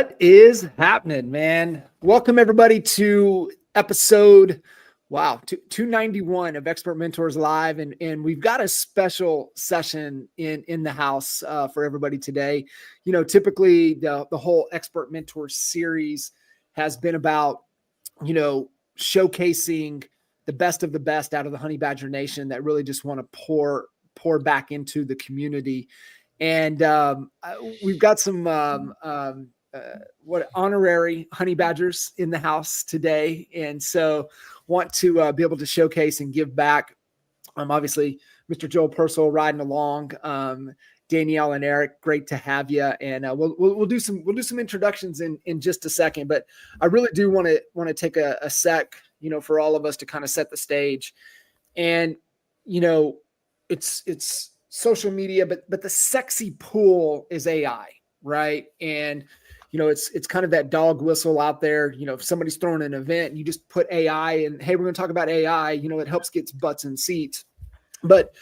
What is happening, man? Welcome everybody to episode 291 of Expert Mentors Live, and we've got a special session in the house for everybody today. You know, typically the whole Expert Mentor series has been about, you know, showcasing the best of the best out of the Honey Badger Nation that really just want to pour back into the community. And we've got some honorary Honey Badgers in the house today, and so want to be able to showcase and give back. Obviously, Mr. Joel Purcell riding along. Danielle and Eric, great to have you. And we'll do some introductions in just a second. But I really do want to take a sec, you know, for all of us to kind of set the stage. And you know, it's social media, but the sexy pool is AI, right? And you know, it's kind of that dog whistle out there. You know, if somebody's throwing an event and you just put AI and, hey, we're going to talk about AI, you know, it helps get butts in seats. But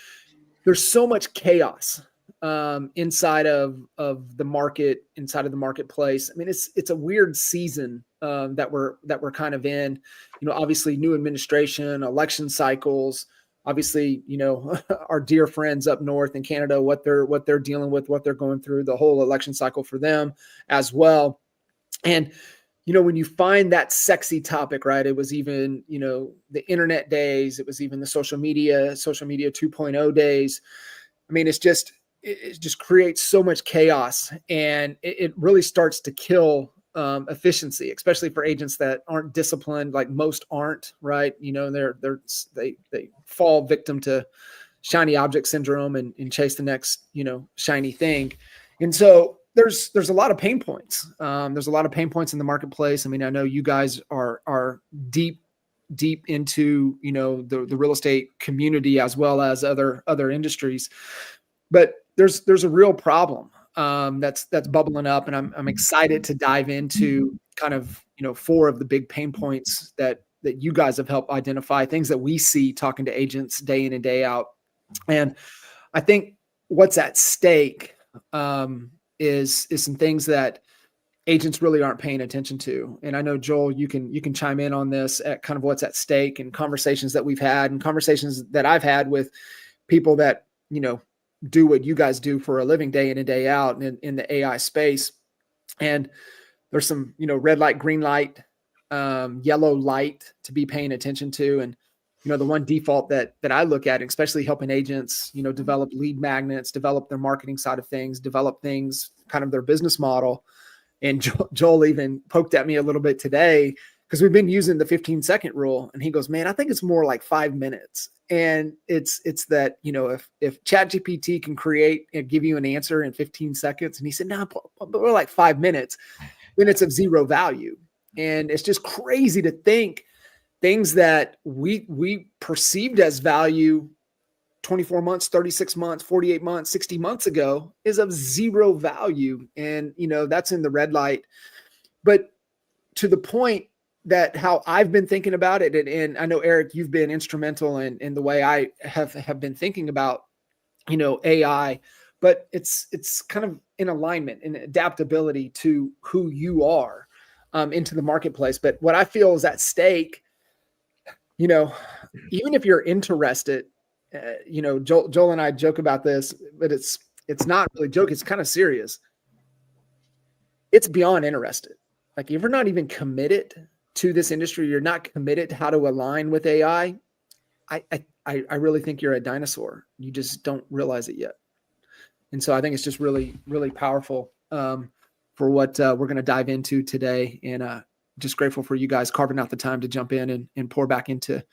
there's so much chaos inside of the market, inside of the marketplace. I mean, it's a weird season that we're kind of in. You know, obviously new administration, election cycles. Obviously, you know, our dear friends up north in Canada, what they're dealing with, what they're going through, the whole election cycle for them as well. And, you know, when you find that sexy topic, right, it was even, you know, the internet days, it was even the social media 2.0 days. I mean, it just creates so much chaos, and it really starts to kill efficiency, especially for agents that aren't disciplined, like most aren't, right? You know, they fall victim to shiny object syndrome and chase the next, you know, shiny thing. And so there's a lot of pain points. There's a lot of pain points in the marketplace. I mean, I know you guys are deep into, you know, the real estate community as well as other industries, but there's a real problem that's bubbling up, and I'm excited to dive into kind of, you know, 4 of the big pain points that you guys have helped identify, things that we see talking to agents day in and day out. And I think what's at stake is some things that agents really aren't paying attention to. And I know, Joel, you can chime in on this at kind of what's at stake and conversations that we've had and conversations that I've had with people that, you know, do what you guys do for a living day in and day out in the AI space. And there's some, you know, red light, green light, yellow light to be paying attention to. And, you know, the one default that I look at, especially helping agents, you know, develop lead magnets, develop their marketing side of things, develop things, kind of their business model. And Joel even poked at me a little bit today because we've been using the 15-second rule. And he goes, man, I think it's more like 5 minutes. And it's that, you know, if ChatGPT can create and give you an answer in 15 seconds, and he said, no, but we're like 5 minutes, then it's of zero value. And it's just crazy to think things that we perceived as value 24 months, 36 months, 48 months, 60 months ago is of zero value. And, you know, that's in the red light. But to the point that how I've been thinking about it, and I know, Eric, you've been instrumental in the way I have been thinking about, you know, AI, but it's kind of in alignment and adaptability to who you are into the marketplace. But what I feel is at stake, you know, even if you're interested, you know, Joel and I joke about this, but it's not really a joke. It's kind of serious. It's beyond interested. Like, if you're not even committed to this industry, you're not committed to how to align with AI, I really think you're a dinosaur. You just don't realize it yet. And so I think it's just really, really powerful for what we're going to dive into today. And just grateful for you guys carving out the time to jump in and pour back into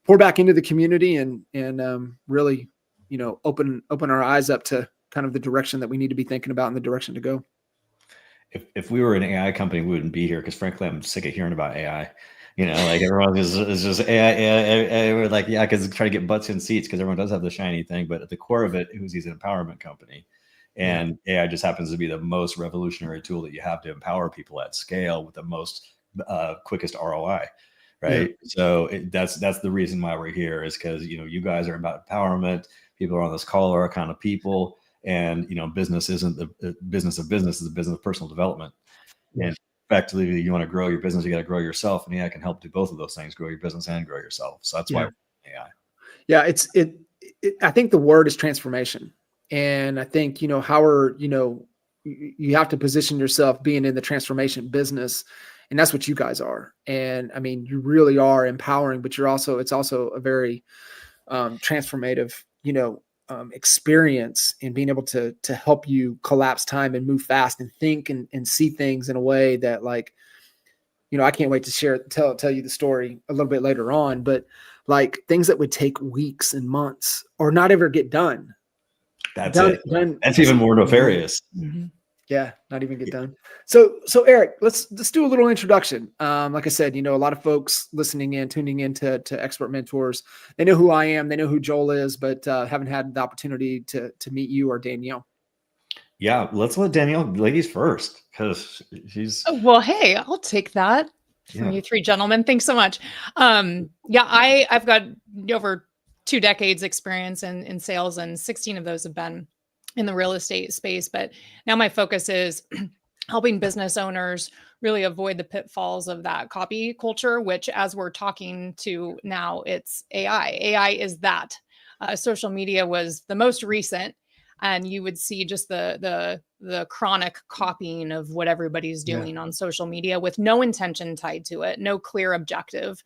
the community and really, you know, open our eyes up to kind of the direction that we need to be thinking about and the direction to go. If we were an AI company, we wouldn't be here, because frankly, I'm sick of hearing about AI. You know, like everyone is just AI. We're like, yeah, because try to get butts in seats, because everyone does have the shiny thing. But at the core of it, Who's an empowerment company. And AI just happens to be the most revolutionary tool that you have to empower people at scale with the most quickest ROI. Right. Yeah. So that's the reason why we're here, is because, you know, you guys are about empowerment. People are on this call are kind of people. And, you know, business isn't the business of business, is the business of personal development. And effectively, you want to grow your business, you got to grow yourself. And AI can help do both of those things, grow your business and grow yourself. So that's why AI. Yeah. I think the word is transformation. And I think, you have to position yourself being in the transformation business. And that's what you guys are. And I mean, you really are empowering, but it's also a very transformative, experience in being able to help you collapse time and move fast and think and see things in a way that, like, I can't wait to tell you the story a little bit later on, but like things that would take weeks and months or not ever get done. That's even more nefarious. Mm-hmm. Yeah, not even get done. So Eric, let's do a little introduction. Like I said, a lot of folks tuning in to Expert Mentors, they know who I am, they know who Joel is, but haven't had the opportunity to meet you or Danielle. Yeah, let's let Danielle, ladies first, because she's. Well, hey, I'll take that from you three gentlemen. Thanks so much. I've got over 2 decades experience in sales, and 16 of those have been in the real estate space. But now my focus is helping business owners really avoid the pitfalls of that copy culture, which, as we're talking to now, it's AI. AI is that. Social media was the most recent, and you would see just the chronic copying of what everybody's doing on social media with no intention tied to it, no clear objective.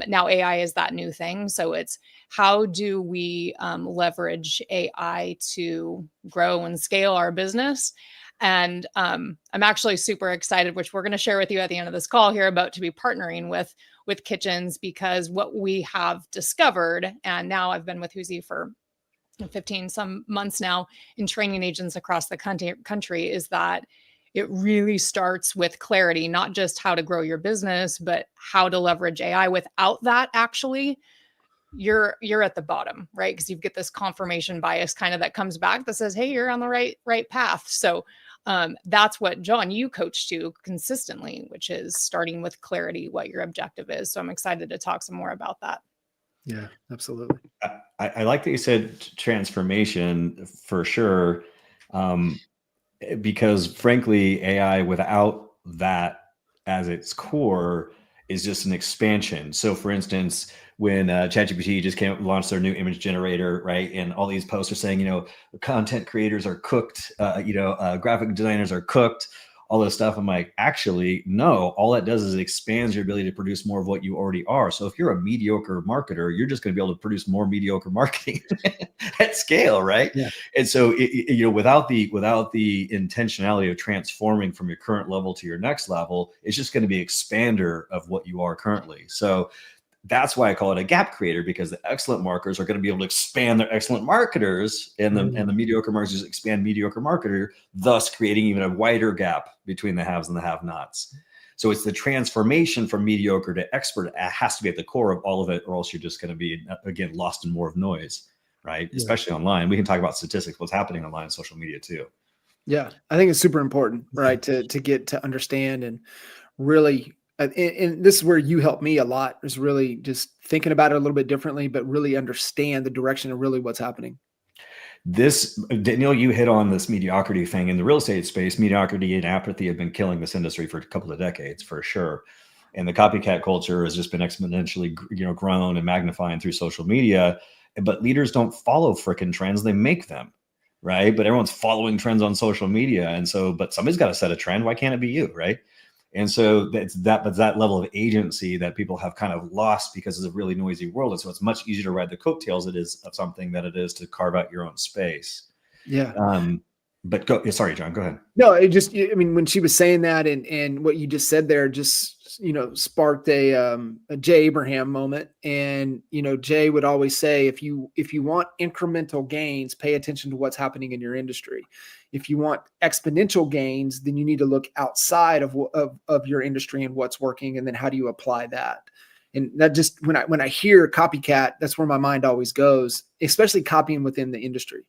Now AI is that new thing. So it's how do we leverage AI to grow and scale our business? And I'm actually super excited, which we're going to share with you at the end of this call here, about to be partnering with Kitchens, because what we have discovered, and now I've been with Huzi for 15 some months now in training agents across the country, is that it really starts with clarity, not just how to grow your business, but how to leverage AI. Without that, actually, you're at the bottom, right? Because you get this confirmation bias kind of that comes back that says, hey, you're on the right path. So that's what, John, you coach to consistently, which is starting with clarity, what your objective is. So I'm excited to talk some more about that. Yeah, absolutely. I like that you said transformation for sure. Because frankly, AI without that as its core is just an expansion. So for instance, when ChatGPT just launched their new image generator, right? And all these posts are saying, content creators are cooked, graphic designers are cooked, all this stuff. I'm like, actually, no, all that does is it expands your ability to produce more of what you already are. So if you're a mediocre marketer, you're just going to be able to produce more mediocre marketing at scale, right? Yeah. And so, without the intentionality of transforming from your current level to your next level, it's just going to be expander of what you are currently. So that's why I call it a gap creator, because the excellent marketers are going to be able to expand their excellent marketers, and the mediocre marketers expand mediocre marketer, thus creating even a wider gap between the haves and the have-nots. So it's the transformation from mediocre to expert. It has to be at the core of all of it, or else you're just going to be, again, lost in more of noise, right? Yeah. Especially online. We can talk about statistics, what's happening online on social media too. Yeah, I think it's super important, right? To get to understand and really. And this is where you help me a lot, is really just thinking about it a little bit differently, but really understand the direction of really what's happening. Danielle, you hit on this mediocrity thing in the real estate space. Mediocrity and apathy have been killing this industry for a couple of decades, for sure. And the copycat culture has just been exponentially, grown and magnifying through social media. But leaders don't follow frickin' trends; they make them, right? But everyone's following trends on social media, and so, but somebody's got to set a trend. Why can't it be you, right? And so it's that level of agency that people have kind of lost because of a really noisy world. And so it's much easier to ride the coattails it is of something than it is to carve out your own space. Yeah. But sorry, John, go ahead. No, when she was saying that and what you just said there just, sparked a Jay Abraham moment. And, Jay would always say, if you want incremental gains, pay attention to what's happening in your industry. If you want exponential gains, then you need to look outside of your industry and what's working. And then how do you apply that? And that just, when I hear copycat, that's where my mind always goes, especially copying within the industry.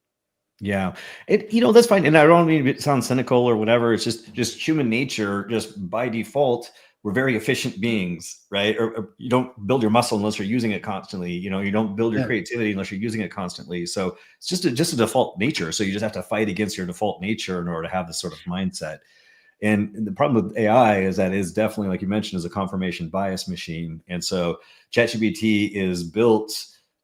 Yeah. That's fine. And I don't mean to sound cynical or whatever. It's just human nature. Just by default, we're very efficient beings, right? Or you don't build your muscle unless you're using it constantly. You don't build your creativity unless you're using it constantly. So it's just a default nature. So you just have to fight against your default nature in order to have this sort of mindset. And the problem with AI is that it is definitely, like you mentioned, is a confirmation bias machine. And so ChatGPT is built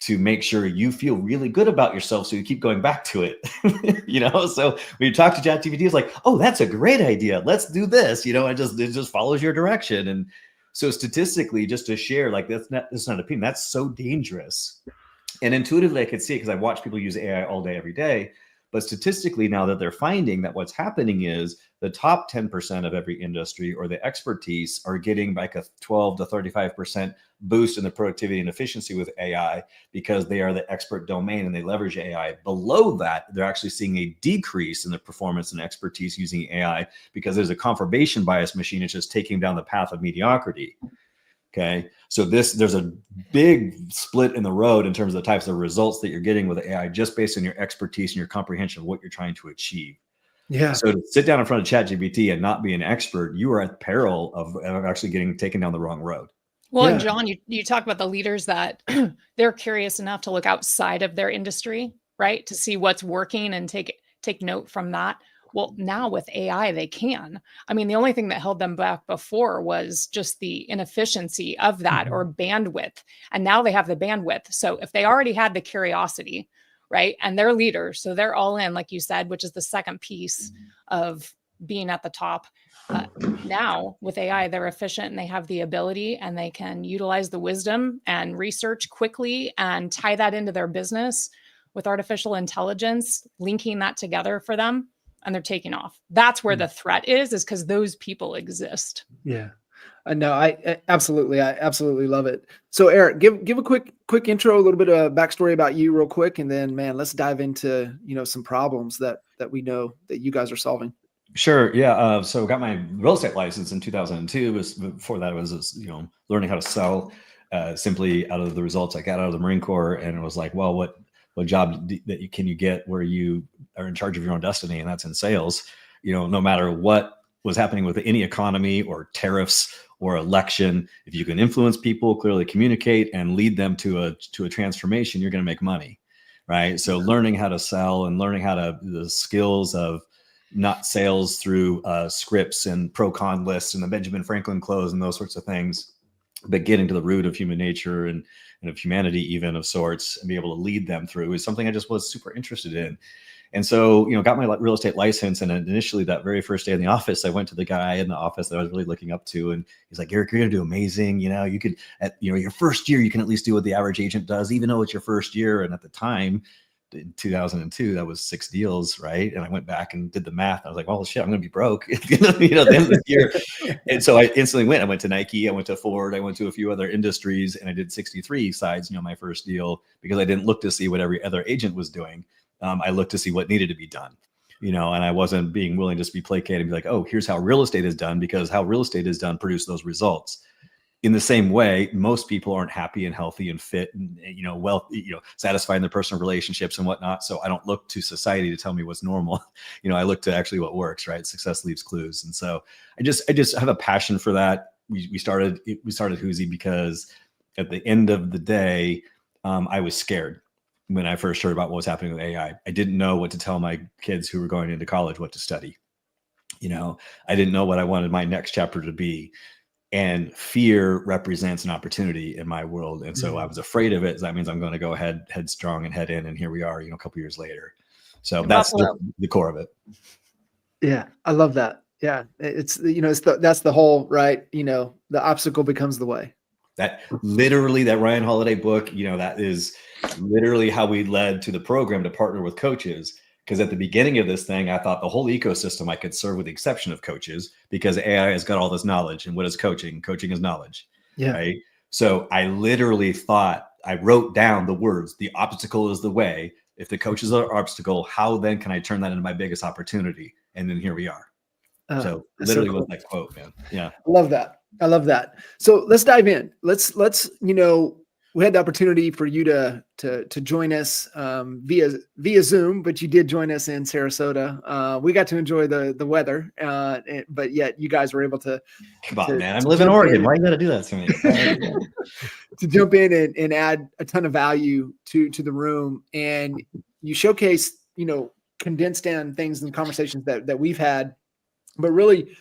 to make sure you feel really good about yourself, so you keep going back to it. So when you talk to ChatGPT, it's like, oh, that's a great idea, let's do this. It just follows your direction. And so statistically, just to share, like, that's not an opinion, that's so dangerous. And intuitively I could see it, because I watch people use AI all day, every day. But statistically, now that they're finding that what's happening is the top 10% of every industry, or the expertise, are getting like a 12 to 35% boost in the productivity and efficiency with AI, because they are the expert domain and they leverage AI. Below that, they're actually seeing a decrease in the performance and expertise using AI, because there's a confirmation bias machine. It's just taking down the path of mediocrity. Okay. So there's a big split in the road in terms of the types of results that you're getting with AI, just based on your expertise and your comprehension of what you're trying to achieve. Yeah. So to sit down in front of ChatGPT and not be an expert, you are at peril of actually getting taken down the wrong road. Well, and John, you talk about the leaders that they're curious enough to look outside of their industry, right? To see what's working and take note from that. Well, now with AI, they can. I mean, the only thing that held them back before was just the inefficiency of that, or bandwidth. And now they have the bandwidth. So if they already had the curiosity, right, and they're leaders, so they're all in, like you said, which is the second piece of being at the top. Now with AI, they're efficient and they have the ability, and they can utilize the wisdom and research quickly and tie that into their business with artificial intelligence, linking that together for them. And they're taking off. That's where the threat is because those people exist. Yeah. No, I absolutely love it. So Eric, give a quick intro, a little bit of backstory about you real quick. And then, man, let's dive into, some problems that we know that you guys are solving. Sure. Yeah. So I got my real estate license in 2002. Before that, it was, learning how to sell, simply out of the results I got out of the Marine Corps. And it was like, well, what job can you get where you are in charge of your own destiny? And that's in sales. No matter what was happening with any economy or tariffs or election, if you can influence people, clearly communicate, and lead them to a transformation, you're going to make money, right? So learning how to sell and learning the skills of not sales through scripts and pro-con lists and the Benjamin Franklin close and those sorts of things, but getting to the root of human nature and of humanity, even, of sorts, and be able to lead them through, is something I just was super interested in. And so, got my real estate license. And initially, that very first day in the office, I went to the guy in the office that I was really looking up to. And he's like, Eric, you're going to do amazing. You could, your first year, you can at least do what the average agent does, even though it's your first year. And at the time, in 2002, that was 6 deals, right? And I went back and did the math. I was like, well, shit, I'm going to be broke at the end of the year. And so I instantly went. I went to Nike, I went to Ford, I went to a few other industries, and I did 63 sides, my first deal, because I didn't look to see what every other agent was doing. I looked to see what needed to be done, and I wasn't being willing to just be placated and be like, oh, here's how real estate is done, because how real estate is done produced those results. In the same way, most people aren't happy and healthy and fit and, satisfied in their personal relationships and whatnot. So I don't look to society to tell me what's normal. I look to actually what works, right? Success leaves clues. And so I just have a passion for that. We started Whoosy because at the end of the day, I was scared when I first heard about what was happening with AI. I didn't know what to tell my kids who were going into college what to study. I didn't know what I wanted my next chapter to be. And fear represents an opportunity in my world. And so I was afraid of it. So that means I'm going to go headstrong and head in. And here we are, a couple years later. So that's the core of it. Yeah. I love that. Yeah. It's, that's the whole, right. The obstacle becomes the way. That Ryan Holiday book, that is literally how we led to the program to partner with coaches. Because at the beginning of this thing, I thought the whole ecosystem I could serve with the exception of coaches, because AI has got all this knowledge. And what is coaching? Coaching is knowledge. Yeah. Right. So I literally thought, I wrote down the words, the obstacle is the way. If the coach is our obstacle, how then can I turn that into my biggest opportunity? And then here we are. So literally so cool. With that quote, man. Yeah. I love that. So let's dive in. Let's we had the opportunity for you to join us via Zoom, but you did join us in Sarasota. We got to enjoy the weather, but yet you guys were able to. Come on, man! I'm living in Oregon. Why you got to do that to me? To jump in and add a ton of value to the room, and you showcase, condensed down things and conversations that we've had but really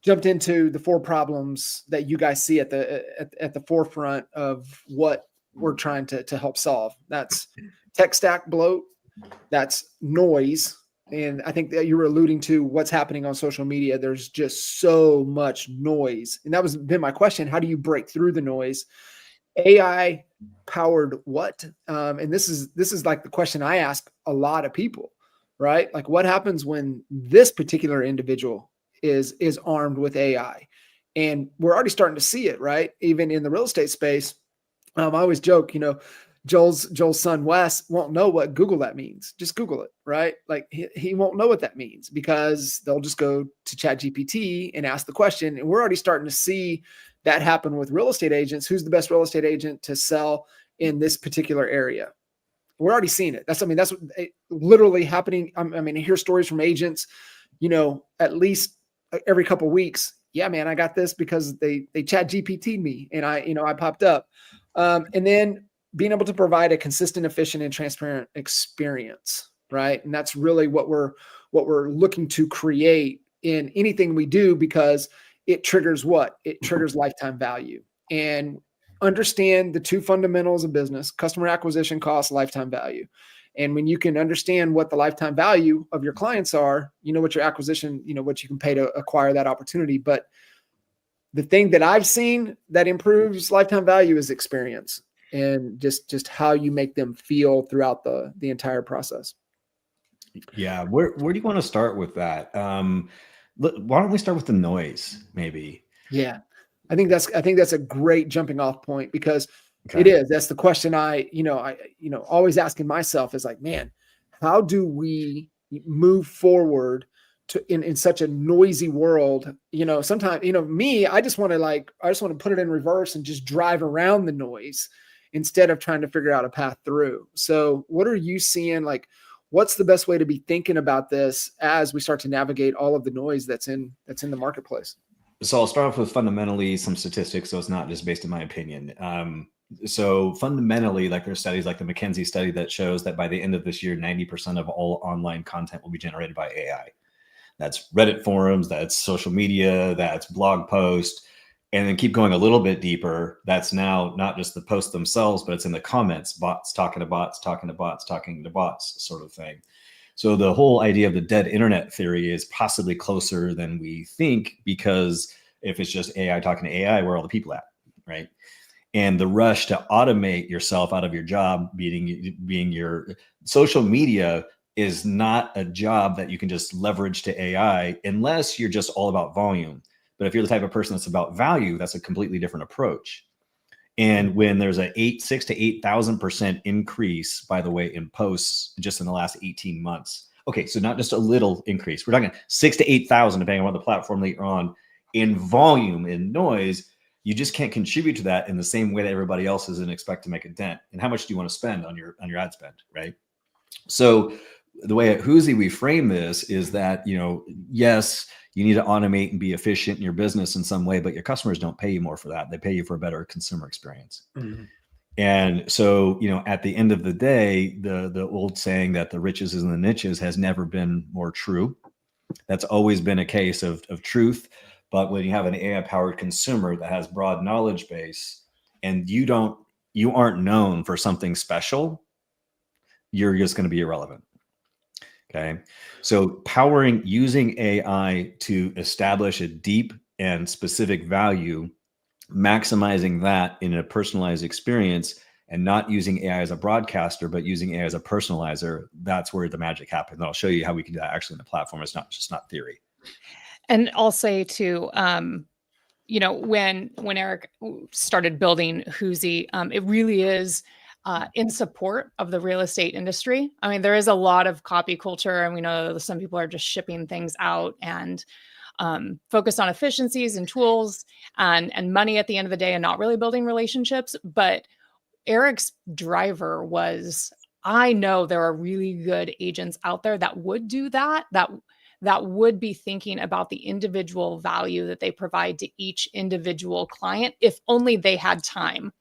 jumped into the 4 problems that you guys see at the forefront of what we're trying to help solve. That's tech stack bloat, that's noise. And I think that you were alluding to what's happening on social media. There's just so much noise. And that was been my question. How do you break through the noise? AI powered what? And this is like the question I ask a lot of people, right? Like, what happens when this particular individual is armed with AI? And we're already starting to see it, right? Even in the real estate space. I always joke, Joel's son Wes won't know what Google that means. Just Google it, right? Like he won't know what that means because they'll just go to ChatGPT and ask the question. And we're already starting to see that happen with real estate agents. Who's the best real estate agent to sell in this particular area? We're already seeing it. That's what literally happening. I mean, I hear stories from agents, at least every couple of weeks. Yeah, man, I got this because they ChatGPT'd me and I popped up. And then being able to provide a consistent, efficient, and transparent experience, right? And that's really what we're looking to create in anything we do, because it triggers what? It triggers lifetime value. And understand the 2 fundamentals of business: customer acquisition cost, lifetime value. And when you can understand what the lifetime value of your clients are, what your acquisition, what you can pay to acquire that opportunity. But the thing that I've seen that improves lifetime value is experience, and just how you make them feel throughout the entire process. Yeah. Where do you want to start with that? Why don't we start with the noise, maybe? Yeah. I think that's a great jumping off point, because that's the question I always asking myself is like, man, how do we move forward in such a noisy world? Sometimes, me, I just want to put it in reverse and just drive around the noise instead of trying to figure out a path through. So what are you seeing? Like, what's the best way to be thinking about this as we start to navigate all of the noise that's in the marketplace? So I'll start off with fundamentally some statistics, so it's not just based on my opinion. So fundamentally, like there's studies like the McKinsey study that shows that by the end of this year, 90% of all online content will be generated by AI. That's Reddit forums, that's social media, that's blog posts, and then keep going a little bit deeper. That's now not just the posts themselves, but it's in the comments, bots talking to bots, talking to bots, talking to bots, sort of thing. So the whole idea of the dead internet theory is possibly closer than we think, because if it's just AI talking to AI, where are all the people at, right? And the rush to automate yourself out of your job, being your social media, is not a job that you can just leverage to AI unless you're just all about volume. But if you're the type of person that's about value, that's a completely different approach. And when there's a 6,000 to 8,000% increase, by the way, in posts just in the last 18 months. Okay, so not just a little increase. We're talking 6,000 to 8,000, depending on what the platform that you're on, in volume, in noise. You just can't contribute to that in the same way that everybody else is and expect to make a dent. And how much do you want to spend on your ad spend, right? So the way at Whoosy we frame this is that, yes, you need to automate and be efficient in your business in some way, but your customers don't pay you more for that. They pay you for a better consumer experience. Mm-hmm. And so, at the end of the day, the old saying that the riches is in the niches has never been more true. That's always been a case of truth. But when you have an AI powered consumer that has broad knowledge base, and you aren't known for something special, you're just going to be irrelevant. Okay. So using AI to establish a deep and specific value, maximizing that in a personalized experience, and not using AI as a broadcaster, but using AI as a personalizer, that's where the magic happens. And I'll show you how we can do that actually in the platform. It's not theory. And I'll say too, when Eric started building Whoosy, it really is in support of the real estate industry. I mean, there is a lot of copy culture, and we know some people are just shipping things out and focused on efficiencies and tools and money at the end of the day, and not really building relationships. But Eric's driver was, I know there are really good agents out there that would do that would be thinking about the individual value that they provide to each individual client, if only they had time.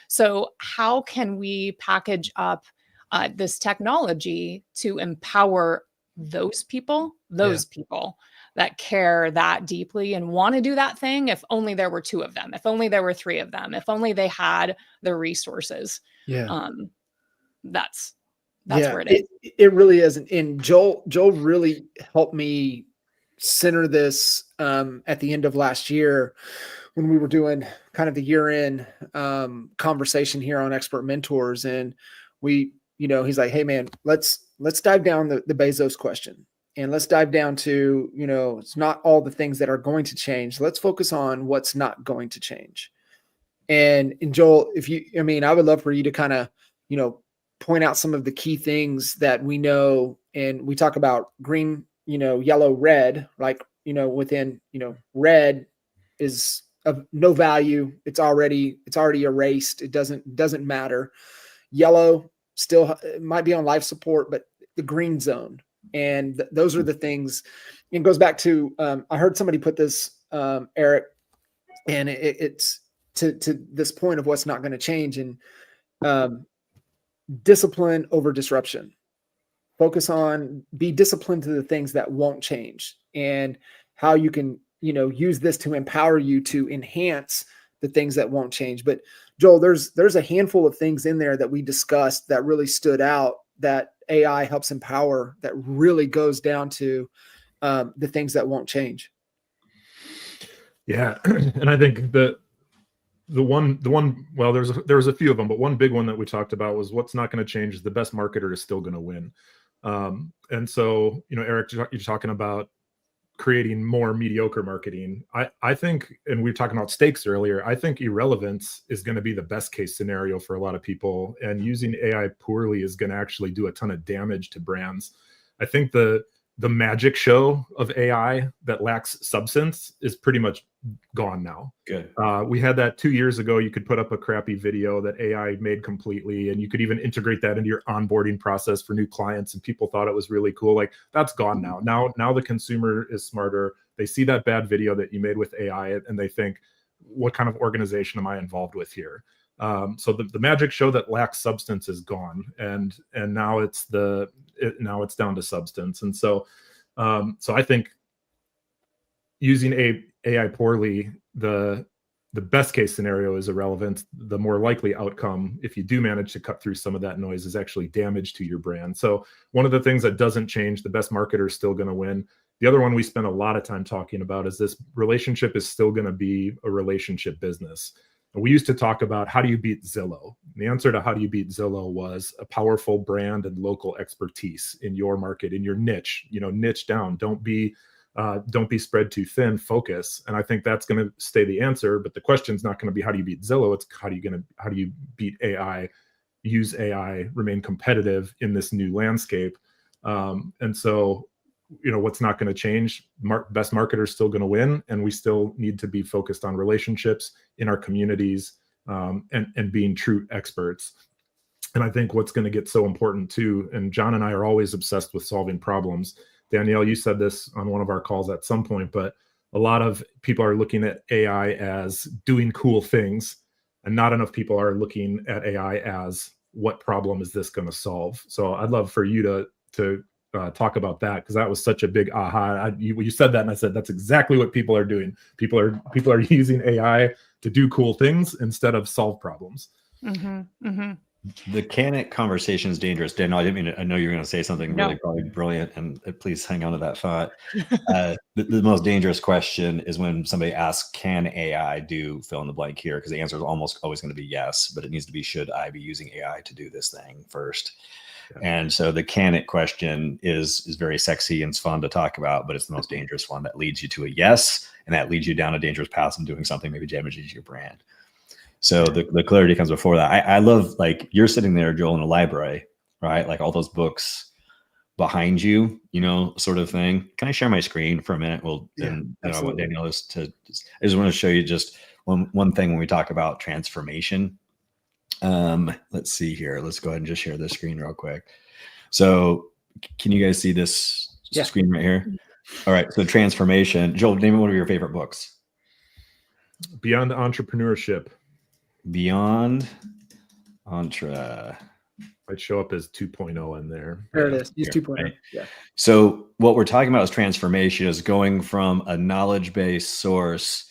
So how can we package up this technology to empower those people, that care that deeply and want to do that thing. If only there were 2 of them, if only there were 3 of them, if only they had the resources. Yeah. That's Yeah, where it is. It really is. And Joel really helped me center this at the end of last year when we were doing kind of the year-end conversation here on Expert Mentors. And we, he's like, hey man, let's dive down the Bezos question. And let's dive down to, it's not all the things that are going to change. Let's focus on what's not going to change. And Joel, I would love for you to kind of, point out some of the key things that we know. And we talk about green, yellow, red, like, within, red is of no value. It's already erased. It doesn't matter. Yellow still might be on life support, but the green zone. And those are the things. It goes back to, I heard somebody put this, Eric, and it's to this point of what's not going to change. And discipline over disruption. Be disciplined to the things that won't change, and how you can, use this to empower you to enhance the things that won't change. But Joel, there's a handful of things in there that we discussed that really stood out that AI helps empower, that really goes down to the things that won't change. Yeah. And I think the one, well, there was a few of them, but one big one that we talked about was what's not going to change is the best marketer is still going to win. And so, Eric, you're talking about creating more mediocre marketing. I think, and we were talking about stakes earlier, I think irrelevance is going to be the best case scenario for a lot of people, and using AI poorly is going to actually do a ton of damage to brands. I think the magic show of AI that lacks substance is pretty much gone now. Good. We had that 2 years ago. You could put up a crappy video that AI made completely, and you could even integrate that into your onboarding process for new clients, and people thought it was really cool. Like, that's gone now. Now the consumer is smarter. They see that bad video that you made with AI, and they think, what kind of organization am I involved with here? So the magic show that lacks substance is gone, and now it's down to substance. And so I think using AI poorly, the best case scenario is irrelevant. The more likely outcome, if you do manage to cut through some of that noise, is actually damage to your brand. So one of the things that doesn't change, the best marketer is still going to win. The other one we spend a lot of time talking about is this relationship is still going to be a relationship business. And we used to talk about, how do you beat Zillow? And the answer to how do you beat Zillow was a powerful brand and local expertise in your market, in your niche. Niche down. Don't be spread too thin. Focus. And I think that's going to stay the answer. But the question is not going to be how do you beat Zillow? It's how do you beat AI? Use AI, remain competitive in this new landscape. And so, what's not going to change? Best marketer is still going to win, and we still need to be focused on relationships in our communities, and being true experts. And I think what's going to get so important too, and John and I are always obsessed with solving problems. Danielle, you said this on one of our calls at some point, but a lot of people are looking at AI as doing cool things, and not enough people are looking at AI as, what problem is this going to solve? So I'd love for you to talk about that, because that was such a big aha. You said that, and I said that's exactly what people are doing. People are using AI to do cool things instead of solve problems. Mm-hmm, mm-hmm. The canic conversation is dangerous. Danielle, I know you're going to say something really probably brilliant, and please hang on to that thought. The most dangerous question is when somebody asks, can AI do fill in the blank here? Because the answer is almost always going to be yes, but it needs to be, should I be using AI to do this thing first? And so the can it question is very sexy and it's fun to talk about, but it's the most dangerous one that leads you to a yes, and that leads you down a dangerous path of doing something maybe damages your brand. So the clarity comes before that. I love, like, you're sitting there, Joel, in a library, right? Like all those books behind you, sort of thing. Can I share my screen for a minute? Well, then I want Danielle I just want to show you just one thing when we talk about transformation. Let's see here. Let's go ahead and just share this screen real quick. So can you guys see this screen right here? All right. So transformation. Joel, name one of your favorite books. Beyond Entrepreneurship. Beyond Entrepreneurship. Might show up as 2.0 in there. There it is. Use Here, 2.0. right? Yeah. So what we're talking about is transformation, is going from a knowledge-based source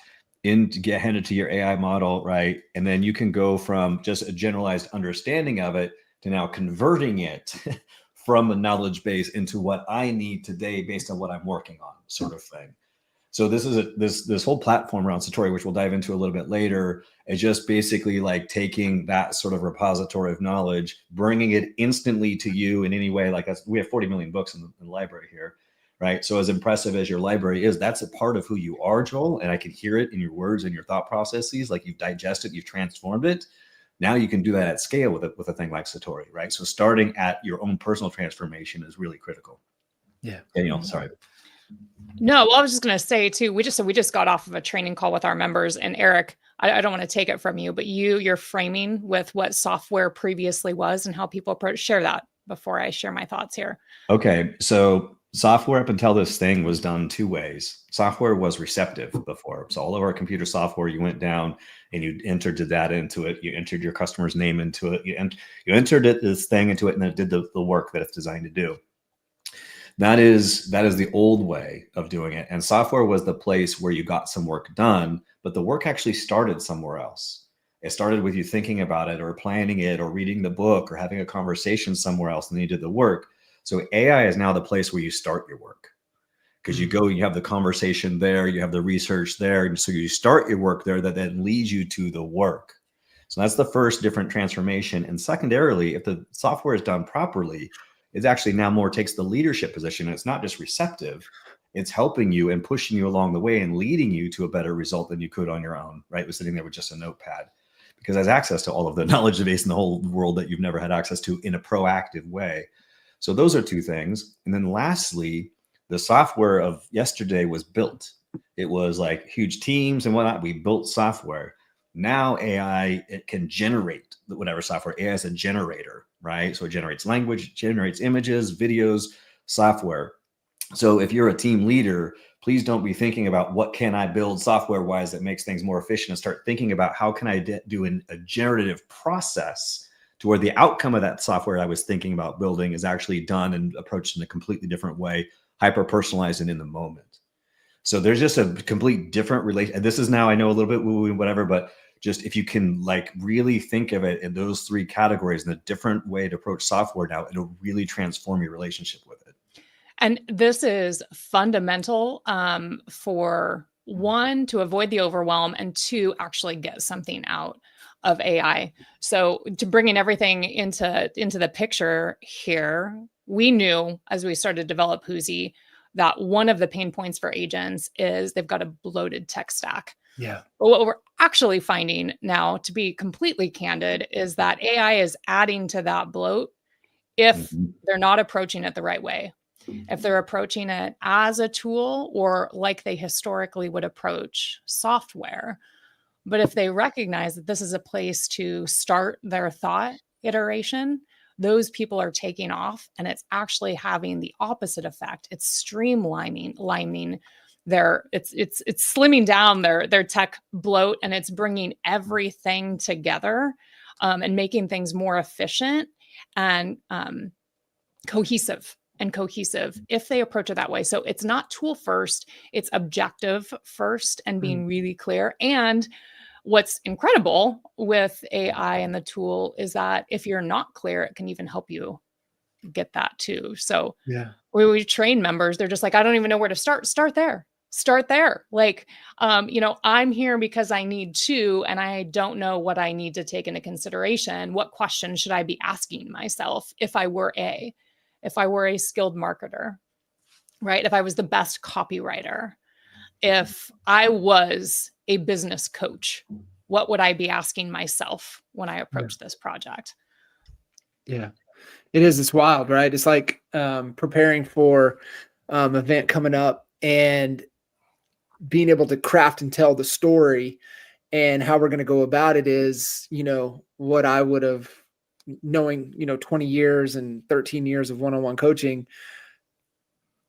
to get handed to your AI model, right? And then you can go from just a generalized understanding of it to now converting it from a knowledge base into what I need today based on what I'm working on, sort of thing. So this is this whole platform around Satori, which we'll dive into a little bit later, is just basically like taking that sort of repository of knowledge, bringing it instantly to you in any way. Like we have 40 million books in the library here, right? So as impressive as your library is, that's a part of who you are, Joel. And I can hear it in your words and your thought processes. Like you've digested, you've transformed it. Now you can do that at scale with a thing like Satori, right? So starting at your own personal transformation is really critical. Yeah. Danielle, sorry. No, well, I was just going to say too, we just got off of a training call with our members, and Eric, I don't want to take it from you, but your framing with what software previously was and how people approach, share that before I share my thoughts here. Okay. So software up until this thing was done two ways. Software was receptive before. So all of our computer software, you went down and you entered the data into it. You entered your customer's name into it. You entered this thing into it, and then it did the work that it's designed to do. That is the old way of doing it. And software was the place where you got some work done, but the work actually started somewhere else. It started with you thinking about it or planning it or reading the book or having a conversation somewhere else, and then you did the work. So AI is now the place where you start your work, because you go, you have the conversation there, you have the research there. And so you start your work there, that then leads you to the work. So that's the first different transformation. And secondarily, if the software is done properly, it actually now more takes the leadership position. And it's not just receptive, it's helping you and pushing you along the way and leading you to a better result than you could on your own, right? With sitting there with just a notepad, because it has access to all of the knowledge base in the whole world that you've never had access to in a proactive way. So those are two things. And then lastly, the software of yesterday was built. It was like huge teams and whatnot. We built software. Now AI, it can generate whatever software. AI is a generator, right? So it generates language, generates images, videos, software. So if you're a team leader, please don't be thinking about what can I build software-wise that makes things more efficient, and start thinking about how can I do a generative process to where the outcome of that software I was thinking about building is actually done and approached in a completely different way, hyper-personalized and in the moment. So there's just a complete different relation. And this is now, I know a little bit woo-woo, whatever, but just if you can like really think of it in those three categories and a different way to approach software now, it'll really transform your relationship with it. And this is fundamental for one, to avoid the overwhelm, and two, actually get something out of AI. So to bring in everything into the picture here, we knew as we started to develop Whoosy that one of the pain points for agents is they've got a bloated tech stack. Yeah. But what we're actually finding now, to be completely candid, is that AI is adding to that bloat if they're not approaching it the right way. If they're approaching it as a tool or like they historically would approach software. But if they recognize that this is a place to start their thought iteration, those people are taking off, and it's actually having the opposite effect. It's streamlining it's slimming down their tech bloat, and it's bringing everything together and making things more efficient and cohesive if they approach it that way. So it's not tool first, it's objective first, and being really clear. And what's incredible with AI and the tool is that if you're not clear, it can even help you get that too. So yeah, we train members, they're just like, I don't even know where to start. Start there. Like, I'm here because I need to, and I don't know what I need to take into consideration. What question should I be asking myself if I were a skilled marketer, right? If I was the best copywriter, if I was a business coach, what would I be asking myself when I approach this project? Yeah, it is. It's wild, right? It's like preparing for event coming up and being able to craft and tell the story, and how we're going to go about it is, what I would have, knowing, 20 years and 13 years of one-on-one coaching,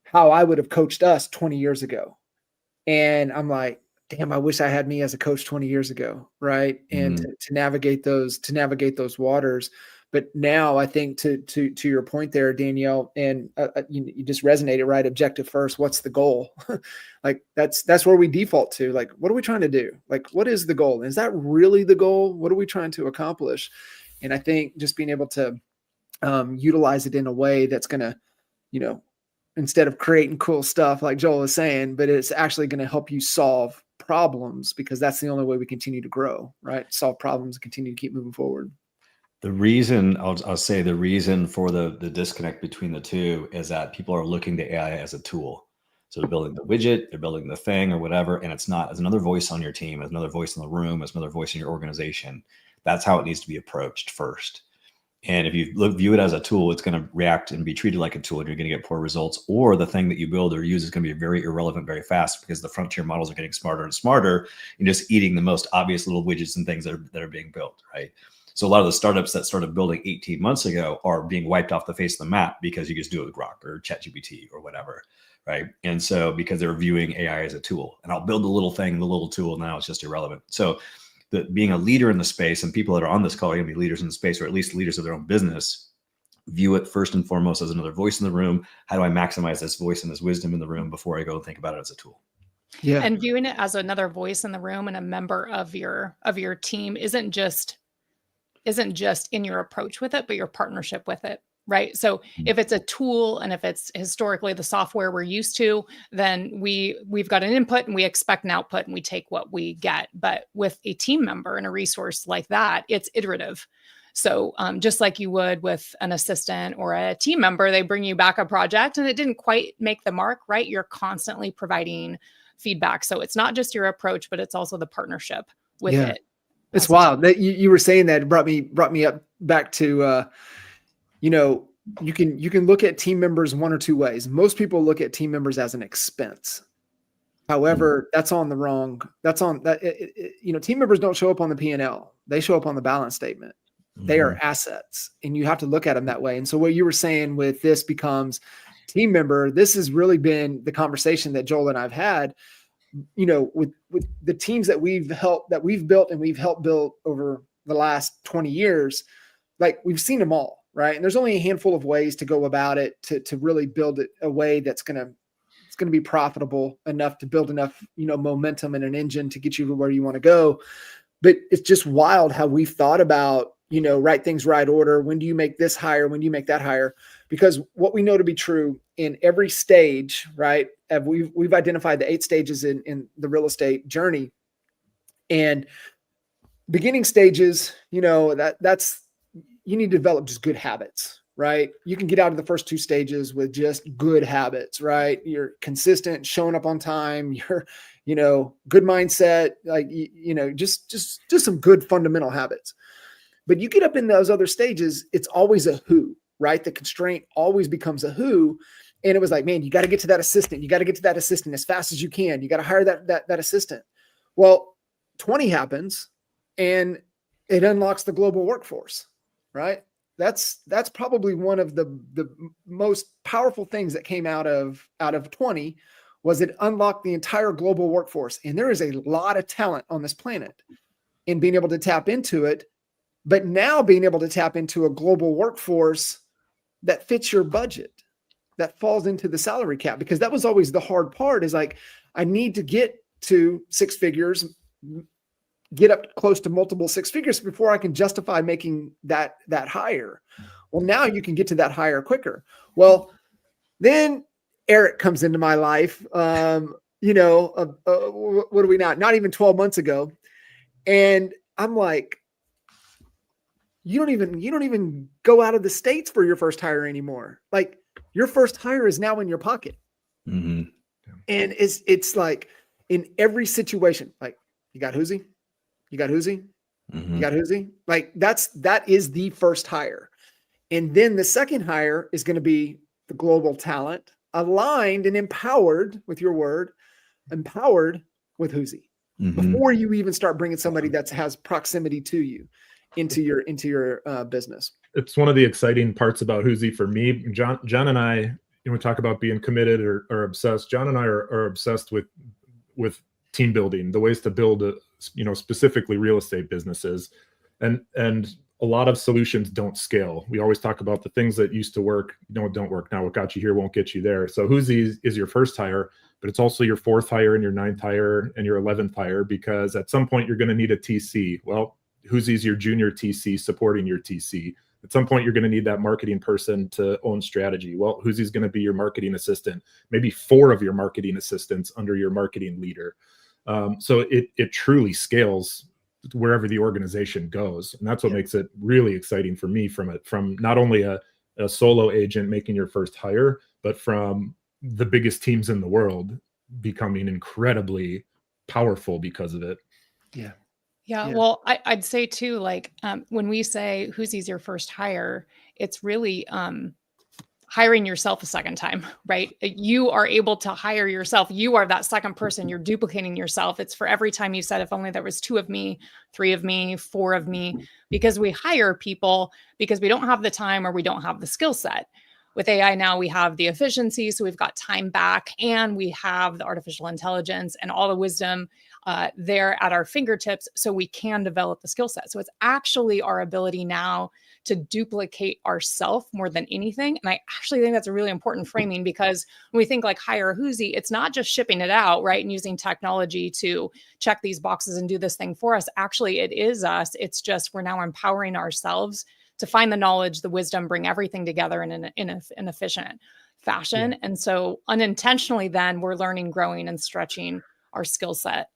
how I would have coached us 20 years ago. And I'm like, damn, I wish I had me as a coach 20 years ago. Right. And to navigate those waters. But now I think to your point there, Danielle, and you just resonated, right? Objective first. What's the goal? Like that's where we default to. Like, what are we trying to do? Like, what is the goal? Is that really the goal? What are we trying to accomplish? And I think just being able to utilize it in a way that's going to, instead of creating cool stuff like Joel is saying, but it's actually going to help you solve problems, because that's the only way we continue to grow, right? Solve problems and continue to keep moving forward. The reason I'll say the reason for the disconnect between the two is that people are looking to AI as a tool. So they're building the widget, they're building the thing or whatever, and it's not. As another voice on your team, as another voice in the room, as another voice in your organization. That's how it needs to be approached first. And if you view it as a tool, it's going to react and be treated like a tool, and you're going to get poor results. Or the thing that you build or use is going to be very irrelevant very fast, because the frontier models are getting smarter and smarter and just eating the most obvious little widgets and things that are being built, right? So a lot of the startups that started building 18 months ago are being wiped off the face of the map because you just do it with Grok or ChatGPT or whatever, right? And so because they're viewing AI as a tool, and I'll build the little thing, the little tool, now it's just irrelevant. So being a leader in the space, and people that are on this call are going to be leaders in the space, or at least leaders of their own business, view it first and foremost as another voice in the room. How do I maximize this voice and this wisdom in the room before I go and think about it as a tool? Yeah. And viewing it as another voice in the room and a member of your team isn't just in your approach with it, but your partnership with it, right? So if it's a tool, and if it's historically the software we're used to, then we've got an input and we expect an output and we take what we get. But with a team member and a resource like that, it's iterative. So just like you would with an assistant or a team member, they bring you back a project and it didn't quite make the mark, right? You're constantly providing feedback. So it's not just your approach, but it's also the partnership with it. It's wild that you were saying that. It brought me up back to, you can look at team members one or two ways. Most people look at team members as an expense. However, team members don't show up on the P&L. They show up on the balance statement. They are assets, and you have to look at them that way. And so what you were saying with this becomes team member. This has really been the conversation that Joel and I've had, with the teams that we've built and we've helped build over the last 20 years, like we've seen them all, right? And there's only a handful of ways to go about it to really build it a way that's going to be profitable enough to build enough, momentum and an engine to get you to where you want to go. But it's just wild how we've thought about, right things, right order. When do you make this higher? When do you make that higher? Because what we know to be true in every stage, right? We've identified the 8 stages in the real estate journey, and beginning stages, that's you need to develop just good habits, right? You can get out of the first 2 stages with just good habits, right? You're consistent, showing up on time, you're, good mindset, like, just some good fundamental habits. But you get up in those other stages, it's always a who, right? The constraint always becomes a who. And it was like, man, you got to get to that assistant. You got to get to that assistant as fast as you can. You got to hire that assistant. Well, 20 happens and it unlocks the global workforce, right? That's probably one of the most powerful things that came out of 20 was it unlocked the entire global workforce. And there is a lot of talent on this planet, and being able to tap into it. But now being able to tap into a global workforce that fits your budget, that falls into the salary cap, because that was always the hard part, is like, I need to get to 6 figures, get up close to multiple 6 figures before I can justify making that higher. Well, now you can get to that higher quicker. Well, then Eric comes into my life, what are we not even 12 months ago. And I'm like, you don't even go out of the States for your first hire anymore. Like, your first hire is now in your pocket. And it's like in every situation, like, you got Whoosy, you got Whoosy, you got Whoosy. Like, that is the first hire. And then the second hire is going to be the global talent, aligned and empowered with your word, empowered with Whoosy, before you even start bringing somebody that has proximity to you into your business. It's one of the exciting parts about Whoosy for me. John and I, we talk about being committed or obsessed. John and I are obsessed with team building, the ways to build, specifically real estate businesses. And a lot of solutions don't scale. We always talk about the things that used to work, don't work now. What got you here won't get you there. So Whoosy is your first hire, but it's also your 4th hire and your 9th hire and your 11th hire, because at some point you're going to need a TC. Well, Whoosy's your junior TC supporting your TC. At some point, you're going to need that marketing person to own strategy. Well, Whoosy's going to be your marketing assistant, maybe 4 of your marketing assistants under your marketing leader. So it truly scales wherever the organization goes. And that's what makes it really exciting for me, from not only a solo agent making your first hire, but from the biggest teams in the world becoming incredibly powerful because of it. Yeah. Well, I'd say too, like when we say Whoosy's your first hire, it's really hiring yourself a second time, right? You are able to hire yourself. You are that second person. You're duplicating yourself. It's for every time you said, if only there was 2 of me, 3 of me, 4 of me, because we hire people because we don't have the time or we don't have the skill set. With AI now, we have the efficiency, so we've got time back, and we have the artificial intelligence and all the wisdom there at our fingertips, so we can develop the skill set. So it's actually our ability now to duplicate ourselves more than anything. And I actually think that's a really important framing, because when we think like hire a Whoosy, it's not just shipping it out, right, and using technology to check these boxes and do this thing for us. Actually, it is us. It's just we're now empowering ourselves to find the knowledge, the wisdom, bring everything together in an efficient fashion. And so unintentionally, then we're learning, growing, and stretching our skill set.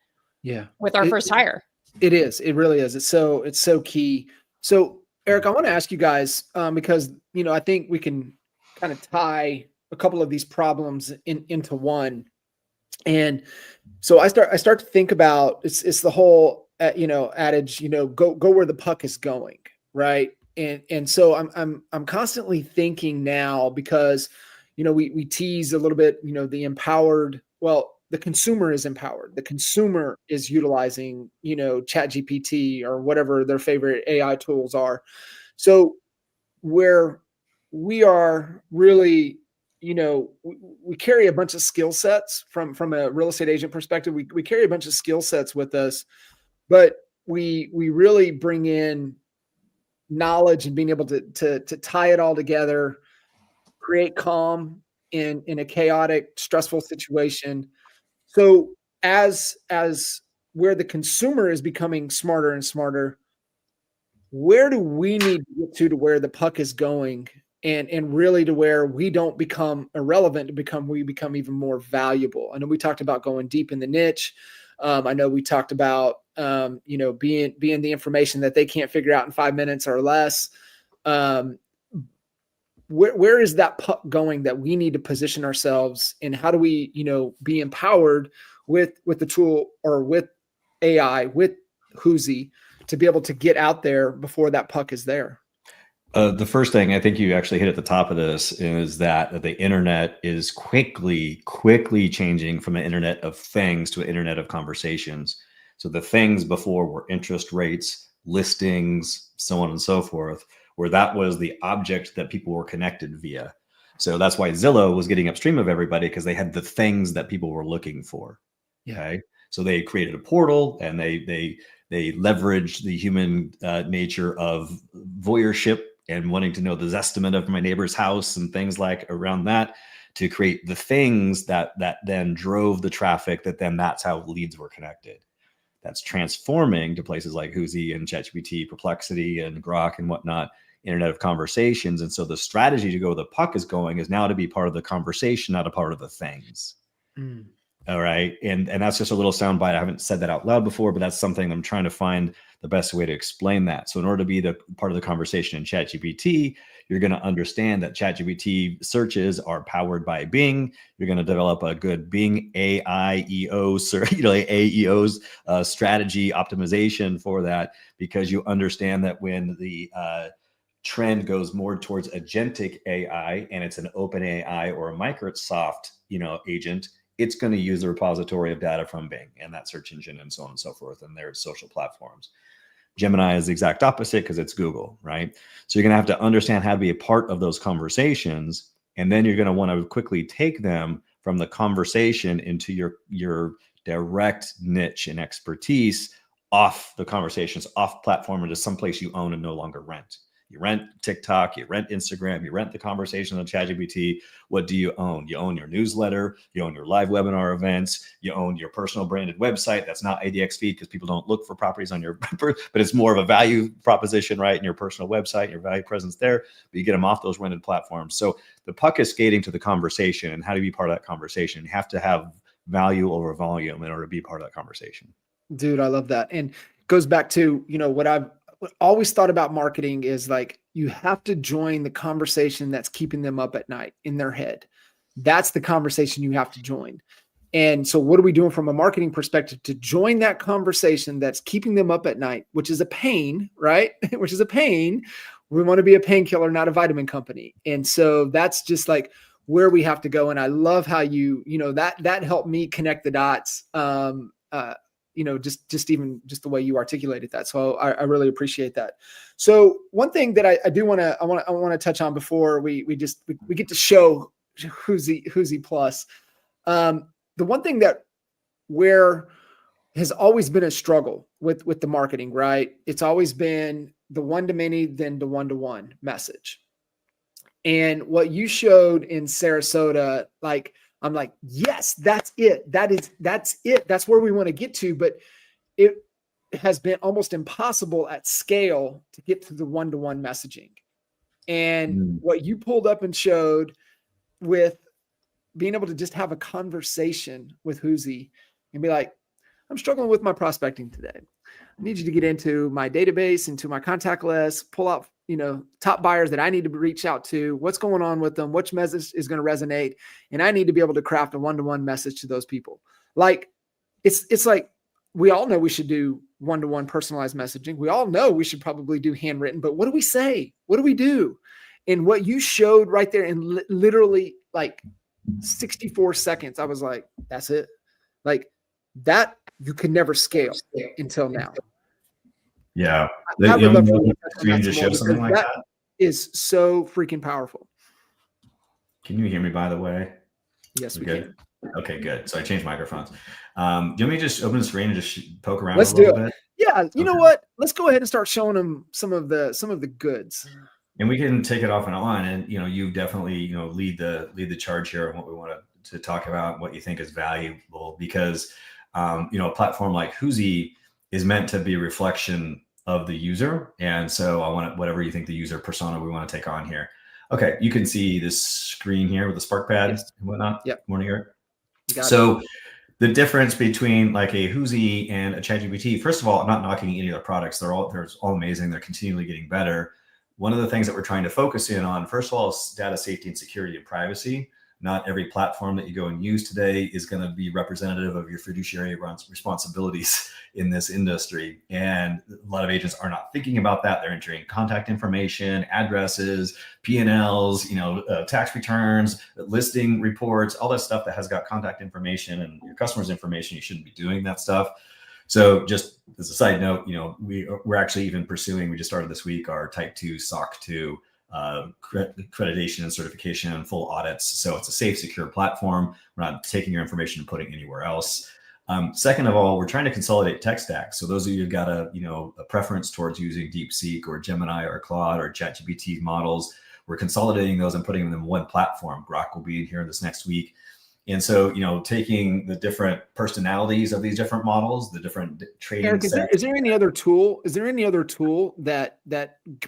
With our first hire. It is. It really is. It's so key. So Eric, I want to ask you guys, because, I think we can kind of tie a couple of these problems into one. And so I start to think about, it's the whole, adage, go where the puck is going. Right. And so I'm constantly thinking now, because, we tease a little bit, the empowered, the consumer is empowered. The consumer is utilizing, ChatGPT or whatever their favorite AI tools are. So where we are really, we carry a bunch of skill sets from a real estate agent perspective. We carry a bunch of skill sets with us, but we really bring in knowledge and being able to tie it all together, create calm in a chaotic, stressful situation. So as where the consumer is becoming smarter and smarter, where do we need to get to where the puck is going, and really to where we don't become irrelevant, we become even more valuable? I know we talked about going deep in the niche. I know we talked about being the information that they can't figure out in 5 minutes or less. Where is that puck going that we need to position ourselves, and how do we, be empowered with the tool or with AI, with Whoosy, to be able to get out there before that puck is there? The first thing, I think you actually hit at the top of this, is that the internet is quickly changing from an internet of things to an internet of conversations. So the things before were interest rates, listings, so on and so forth, where that was the object that people were connected via. So that's why Zillow was getting upstream of everybody, because they had the things that people were looking for. Okay. So they created a portal, and they leveraged the human nature of voyeurship and wanting to know the zestimate of my neighbor's house and things like around that, to create the things that then drove the traffic, that's how leads were connected. That's transforming to places like Whoosy and ChatGPT, Perplexity and Grok and whatnot, internet of conversations. And so the strategy to go where the puck is going is now to be part of the conversation, not a part of the things. All right. And that's just a little soundbite. I haven't said that out loud before, but that's something I'm trying to find the best way to explain that. So in order to be the part of the conversation in ChatGPT, you're going to understand that ChatGPT searches are powered by Bing. You're going to develop a good Bing AIEO, AEO's strategy optimization for that, because you understand that when the trend goes more towards agentic AI, and it's an open AI or a Microsoft, agent, it's going to use the repository of data from Bing and that search engine and so on and so forth, and their social platforms. Gemini is the exact opposite, because it's Google, right? So you're going to have to understand how to be a part of those conversations, and then you're going to want to quickly take them from the conversation into your direct niche and expertise off the conversations, off platform into someplace you own and no longer rent. You rent TikTok, you rent Instagram, you rent the conversation on ChatGPT. What do you own? You own your newsletter, you own your live webinar events, you own your personal branded website. That's not ADX feed because people don't look for properties on your, but it's more of a value proposition, right? In your personal website, your value presence there, but you get them off those rented platforms. So the puck is skating to the conversation, and how to be part of that conversation. You have to have value over volume in order to be part of that conversation. Dude, I love that. And it goes back to, what I've always thought about marketing is like, you have to join the conversation that's keeping them up at night in their head. That's the conversation you have to join. And so what are we doing from a marketing perspective to join that conversation that's keeping them up at night, which is a pain, right? Which is a pain. We want to be a painkiller, not a vitamin company. And so that's just like where we have to go. And I love how that helped me connect the dots. Just the way you articulated that. So I really appreciate that. So one thing that I want to touch on before we get to show who's he plus. The one thing where has always been a struggle with the marketing, right? It's always been the one-to-many, then the one-to-one message. And what you showed in Sarasota, like, I'm like, yes, that's it. That's it. That's where we want to get to. But it has been almost impossible at scale to get to the one-to-one messaging. And what you pulled up and showed with being able to just have a conversation with Whoosy and be like, I'm struggling with my prospecting today. I need you to get into my database, into my contact list, pull out, top buyers that I need to reach out to, what's going on with them, which message is going to resonate. And I need to be able to craft a one-to-one message to those people. Like, it's like, we all know we should do one-to-one personalized messaging. We all know we should probably do handwritten, but what do we say? What do we do? And what you showed right there in literally like 64 seconds, I was like, that's it. Like that you could never scale until now. Yeah. I would love for you to show something like that. Is so freaking powerful. Can you hear me, by the way? Yes, we can. Okay, good. So I changed microphones. Do you want me to just open the screen and just poke around Let's a little bit? Yeah. You know what? Let's go ahead and start showing them some of the goods. And we can take it off and on. And, you definitely, lead the charge here on what we want to talk about, what you think is valuable, because, a platform like Whoosy is meant to be a reflection of the user. And so I want whatever you think the user persona we want to take on here. Okay. You can see this screen here with the spark pad and whatnot. Yep. Morning, Eric. So the difference between like a Whoosy and a ChatGPT, first of all, I'm not knocking any of their products. They're all amazing. They're continually getting better. One of the things that we're trying to focus in on, first of all, is data safety and security and privacy. Not every platform that you go and use today is going to be representative of your fiduciary responsibilities in this industry. And a lot of agents are not thinking about that. They're entering contact information, addresses, P&Ls, tax returns, listing reports, all that stuff that has got contact information and your customer's information. You shouldn't be doing that stuff. So just as a side note, we're actually even pursuing, we just started this week, our type 2 SOC 2 accreditation and certification and full audits. So it's a safe, secure platform. We're not taking your information and putting it anywhere else. Second of all, we're trying to consolidate tech stacks. So those of you who've got a preference towards using DeepSeek or Gemini or Claude or ChatGPT models, we're consolidating those and putting them in one platform. Grok will be in here this next week. And so, taking the different personalities of these different models, the different trading Eric, is there any other tool? Is there any other tool that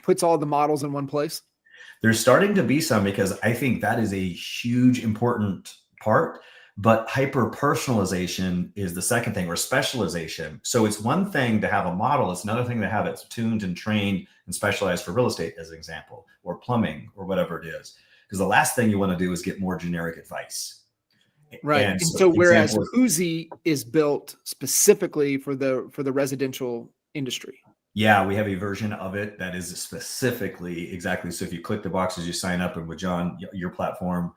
puts all the models in one place? There's starting to be some, because I think that is a huge, important part. But hyper personalization is the second thing, or specialization. So it's one thing to have a model. It's another thing to have it tuned and trained and specialized for real estate, as an example, or plumbing, or whatever it is. Because the last thing you want to do is get more generic advice. Right. And so whereas Whoosy is built specifically for the residential industry. Yeah, we have a version of it that is specifically exactly. So if you click the boxes, you sign up, and with John, your platform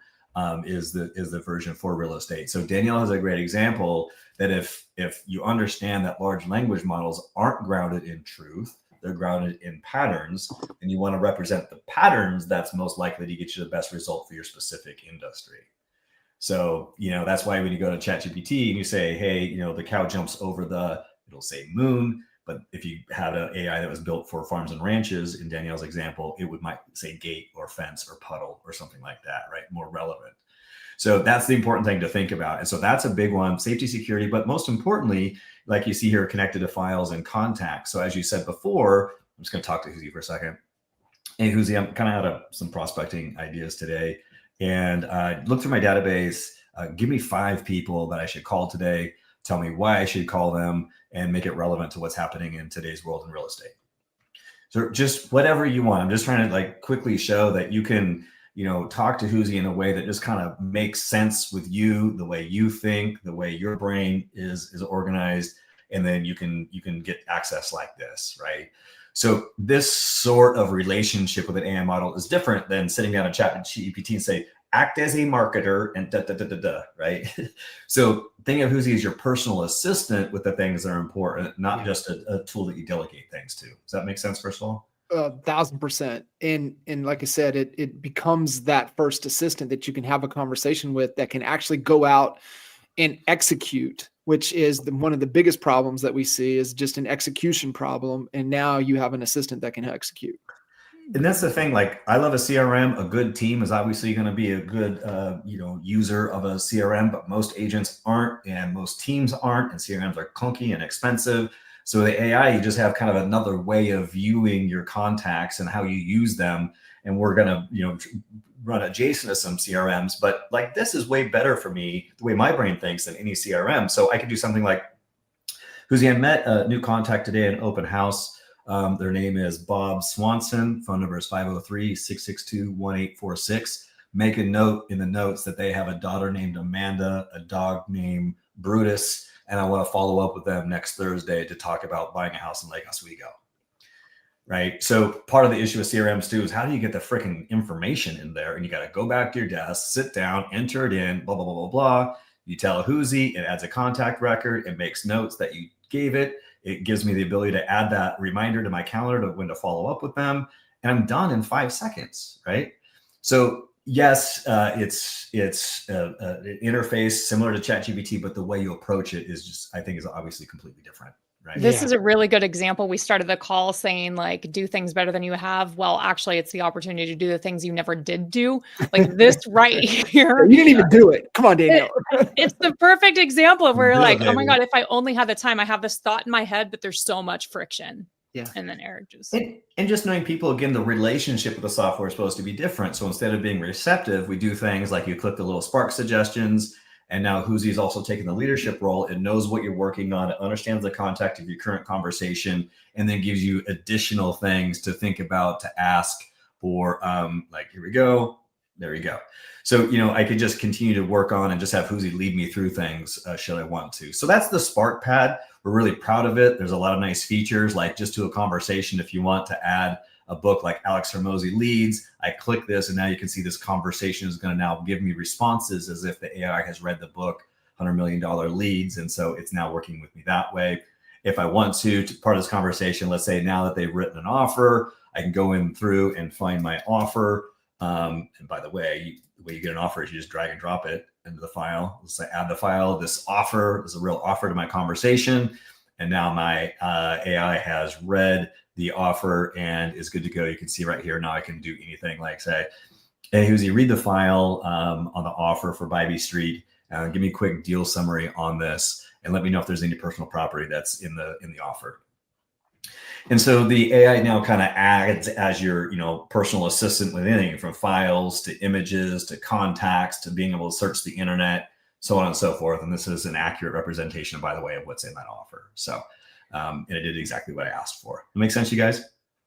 is the version for real estate. So Danielle has a great example that if you understand that large language models aren't grounded in truth, they're grounded in patterns, and you want to represent the patterns that's most likely to get you the best result for your specific industry. So, that's why when you go to ChatGPT and you say, hey, the cow jumps over it'll say moon. But if you had an AI that was built for farms and ranches, in Danielle's example, it might say gate or fence or puddle or something like that, right? More relevant. So that's the important thing to think about. And so that's a big one, safety, security, but most importantly, like you see here, connected to files and contacts. So as you said before, I'm just going to talk to Huzi for a second. Hey, Huzi, I'm kind of out of some prospecting ideas today. And look through my database, give me 5 people that I should call today. Tell me why I should call them and make it relevant to what's happening in today's world in real estate. So just whatever you want. I'm just trying to quickly show that you can, talk to Huzi in a way that just kind of makes sense with you, the way you think, the way your brain is organized, and then you can get access like this, right? So this sort of relationship with an AI model is different than sitting down and chat with GPT and say, act as a marketer and right? So think of Huzi as your personal assistant with the things that are important, not just a tool that you delegate things to. Does that make sense, first of all? 1,000%. And like I said, it becomes that first assistant that you can have a conversation with that can actually go out and execute, which is one of the biggest problems that we see is just an execution problem. And now you have an assistant that can execute. And that's the thing. I love a CRM. A good team is obviously going to be a good, user of a CRM, but most agents aren't, and most teams aren't, and CRMs are clunky and expensive. So the AI, you just have kind of another way of viewing your contacts and how you use them. And we're going to, run adjacent to some CRMs, but this is way better for me, the way my brain thinks, than any CRM. So I could do something like, Huzi, I met a new contact today at an open house. Their name is Bob Swanson. Phone number is 503-662-1846. Make a note in the notes that they have a daughter named Amanda, a dog named Brutus, and I want to follow up with them next Thursday to talk about buying a house in Lake Oswego. Right. So part of the issue with CRMs too is how do you get the freaking information in there? And you got to go back to your desk, sit down, enter it in, blah, blah, blah, blah, blah. You tell Huzi, it adds a contact record. It makes notes that you gave it. It gives me the ability to add that reminder to my calendar to when to follow up with them. And I'm done in 5 seconds. Right. So yes, it's an interface similar to ChatGPT, but the way you approach it is is obviously completely different. Right. This is a really good example. We started the call saying do things better than you have. Well, actually, it's the opportunity to do the things you never did do. This right here. You didn't even do it. Come on, Danielle. It's the perfect example of where you're like, oh my God, if I only had the time, I have this thought in my head, but there's so much friction. Yeah. And then Eric just. And just knowing people, again, the relationship with the software is supposed to be different. So instead of being receptive, we do things like you click the little Spark suggestions. And now Huzi is also taking the leadership role. It knows what you're working on. It understands the context of your current conversation, and then gives you additional things to think about, to ask, or here we go. There you go. So, I could just continue to work on and just have Huzi lead me through things should I want to. So that's the Spark Pad. We're really proud of it. There's a lot of nice features, like just to a conversation. If you want to add a book like Alex Hormozi Leads, I click this and now you can see this conversation is going to now give me responses as if the AI has read the book, $100 million leads. And so it's now working with me that way. If I want to part of this conversation, let's say now that they've written an offer, I can go in through and find my offer. And by the way you get an offer is you just drag and drop it into the file. Let's say add the file. This offer is a real offer to my conversation. And now my AI has read the offer and is good to go. You can see right here. Now I can do anything like say, hey, Huzi, read the file on the offer for Bade Street. Give me a quick deal summary on this and let me know if there's any personal property that's in the offer. And so the AI now kind of acts as your, personal assistant with anything from files to images to contacts to being able to search the internet, so on and so forth. And this is an accurate representation, by the way, of what's in that offer. So and it did exactly what I asked for. It makes sense, you guys?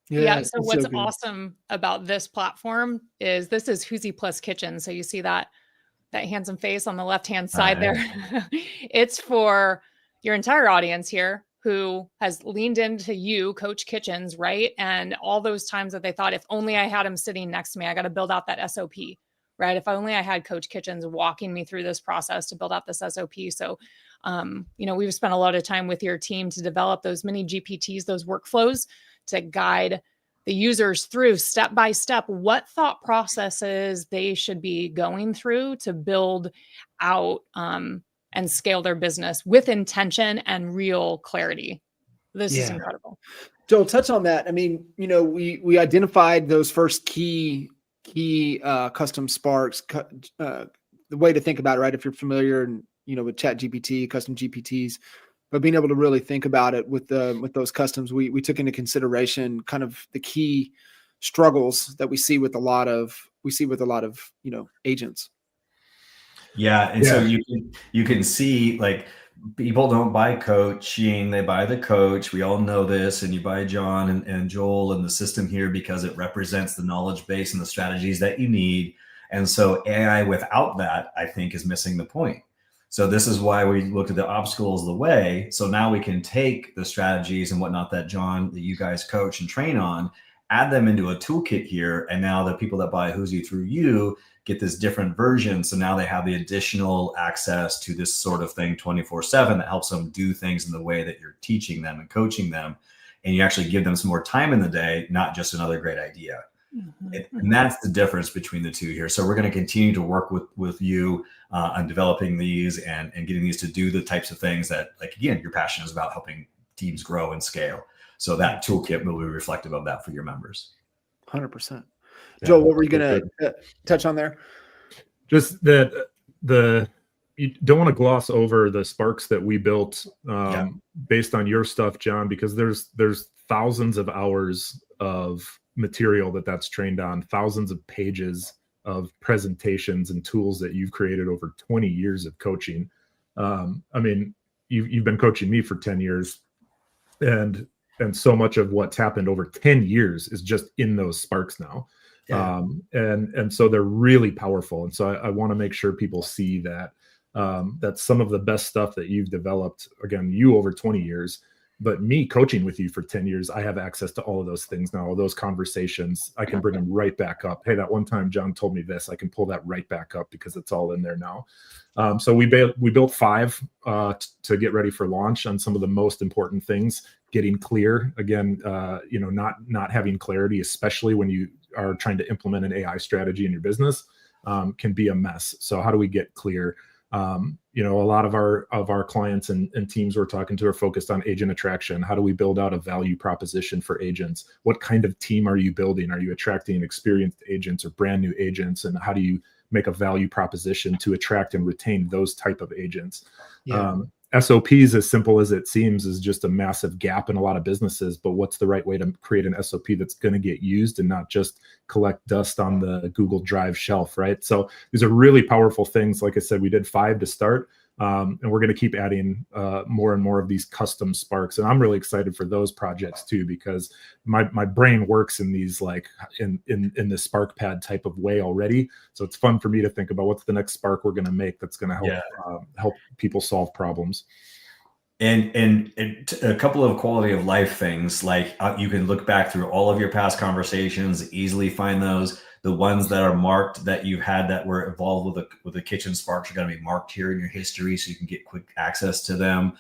Yeah. So what's awesome about this platform is this is Huzi plus Kitchen. So you see that handsome face on the left-hand side there. It's for your entire audience here who has leaned into you, Coach Kitchens, right? And all those times that they thought, if only I had him sitting next to me, I got to build out that SOP, right? If only I had Coach Kitchens walking me through this process to build out this SOP. So we've spent a lot of time with your team to develop those mini GPTs, those workflows to guide the users through step by step what thought processes they should be going through to build out and scale their business with intention and real clarity. This is incredible. Joel, touch on that. I mean, we identified those first key custom sparks, the way to think about it, right? If you're familiar and, with Chat GPT, custom GPTs, but being able to really think about it with those customs, we took into consideration kind of the key struggles that we see with a lot of agents. Yeah. And so you can see, like, people don't buy coaching, they buy the coach. We all know this. And you buy John and Joel and the system here because it represents the knowledge base and the strategies that you need. And so AI without that, I think, is missing the point. So this is why we looked at the obstacles of the way. So now we can take the strategies and whatnot that you guys coach and train on, add them into a toolkit here. And now the people that buy Whoosy through you get this different version. So now they have the additional access to this sort of thing 24/7 that helps them do things in the way that you're teaching them and coaching them. And you actually give them some more time in the day, not just another great idea. Mm-hmm. And that's the difference between the two here. So we're going to continue to work with you on developing these and getting these to do the types of things that, like, again, your passion is about helping teams grow and scale. So that toolkit will be reflective of that for your members. 100%. Joe, what were you going to touch on there? Just that you don't want to gloss over the sparks that we built based on your stuff, John, because there's thousands of hours of material that's trained on, thousands of pages of presentations and tools that you've created over 20 years of coaching. I mean, you've been coaching me for 10 years, and so much of what's happened over 10 years is just in those sparks now. Yeah. And so they're really powerful. And so I want to make sure people see that that's some of the best stuff that you've developed, again, you over 20 years, but me coaching with you for 10 years, I have access to all of those things now, all those conversations. I can bring them right back up. Hey, that one time John told me this, I can pull that right back up because it's all in there now. So we built 5 to get ready for launch on some of the most important things, getting clear. Again, not having clarity, especially when you are trying to implement an AI strategy in your business, can be a mess. So how do we get clear? A lot of our clients and teams we're talking to are focused on agent attraction. How do we build out a value proposition for agents? What kind of team are you building? Are you attracting experienced agents or brand new agents? And how do you make a value proposition to attract and retain those type of agents? Yeah. SOPs, as simple as it seems, is just a massive gap in a lot of businesses. But what's the right way to create an SOP that's going to get used and not just collect dust on the Google Drive shelf, right? So these are really powerful things. Like I said, we did 5 to start, and we're going to keep adding more and more of these custom sparks. And I'm really excited for those projects too, because my brain works in these, like in the spark pad type of way already. So it's fun for me to think about what's the next spark we're going to make that's going to help people solve problems. And a couple of quality of life things, like you can look back through all of your past conversations, easily find those. The ones that are marked that you've had that were involved with the kitchen sparks are going to be marked here in your history, so you can get quick access to them.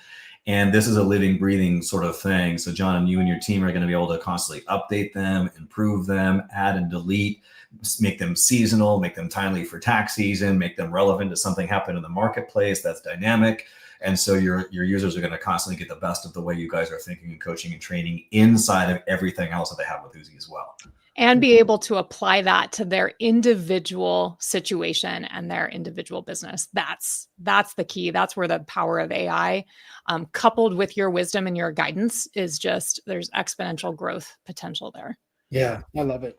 And this is a living, breathing sort of thing. So John, and you and your team are going to be able to constantly update them, improve them, add and delete, make them seasonal, make them timely for tax season, make them relevant to something happening in the marketplace that's dynamic. And so your users are going to constantly get the best of the way you guys are thinking and coaching and training inside of everything else that they have with Whoosy as well. And be able to apply that to their individual situation and their individual business. That's the key. That's where the power of AI, coupled with your wisdom and your guidance, is just, there's exponential growth potential there. Yeah, I love it.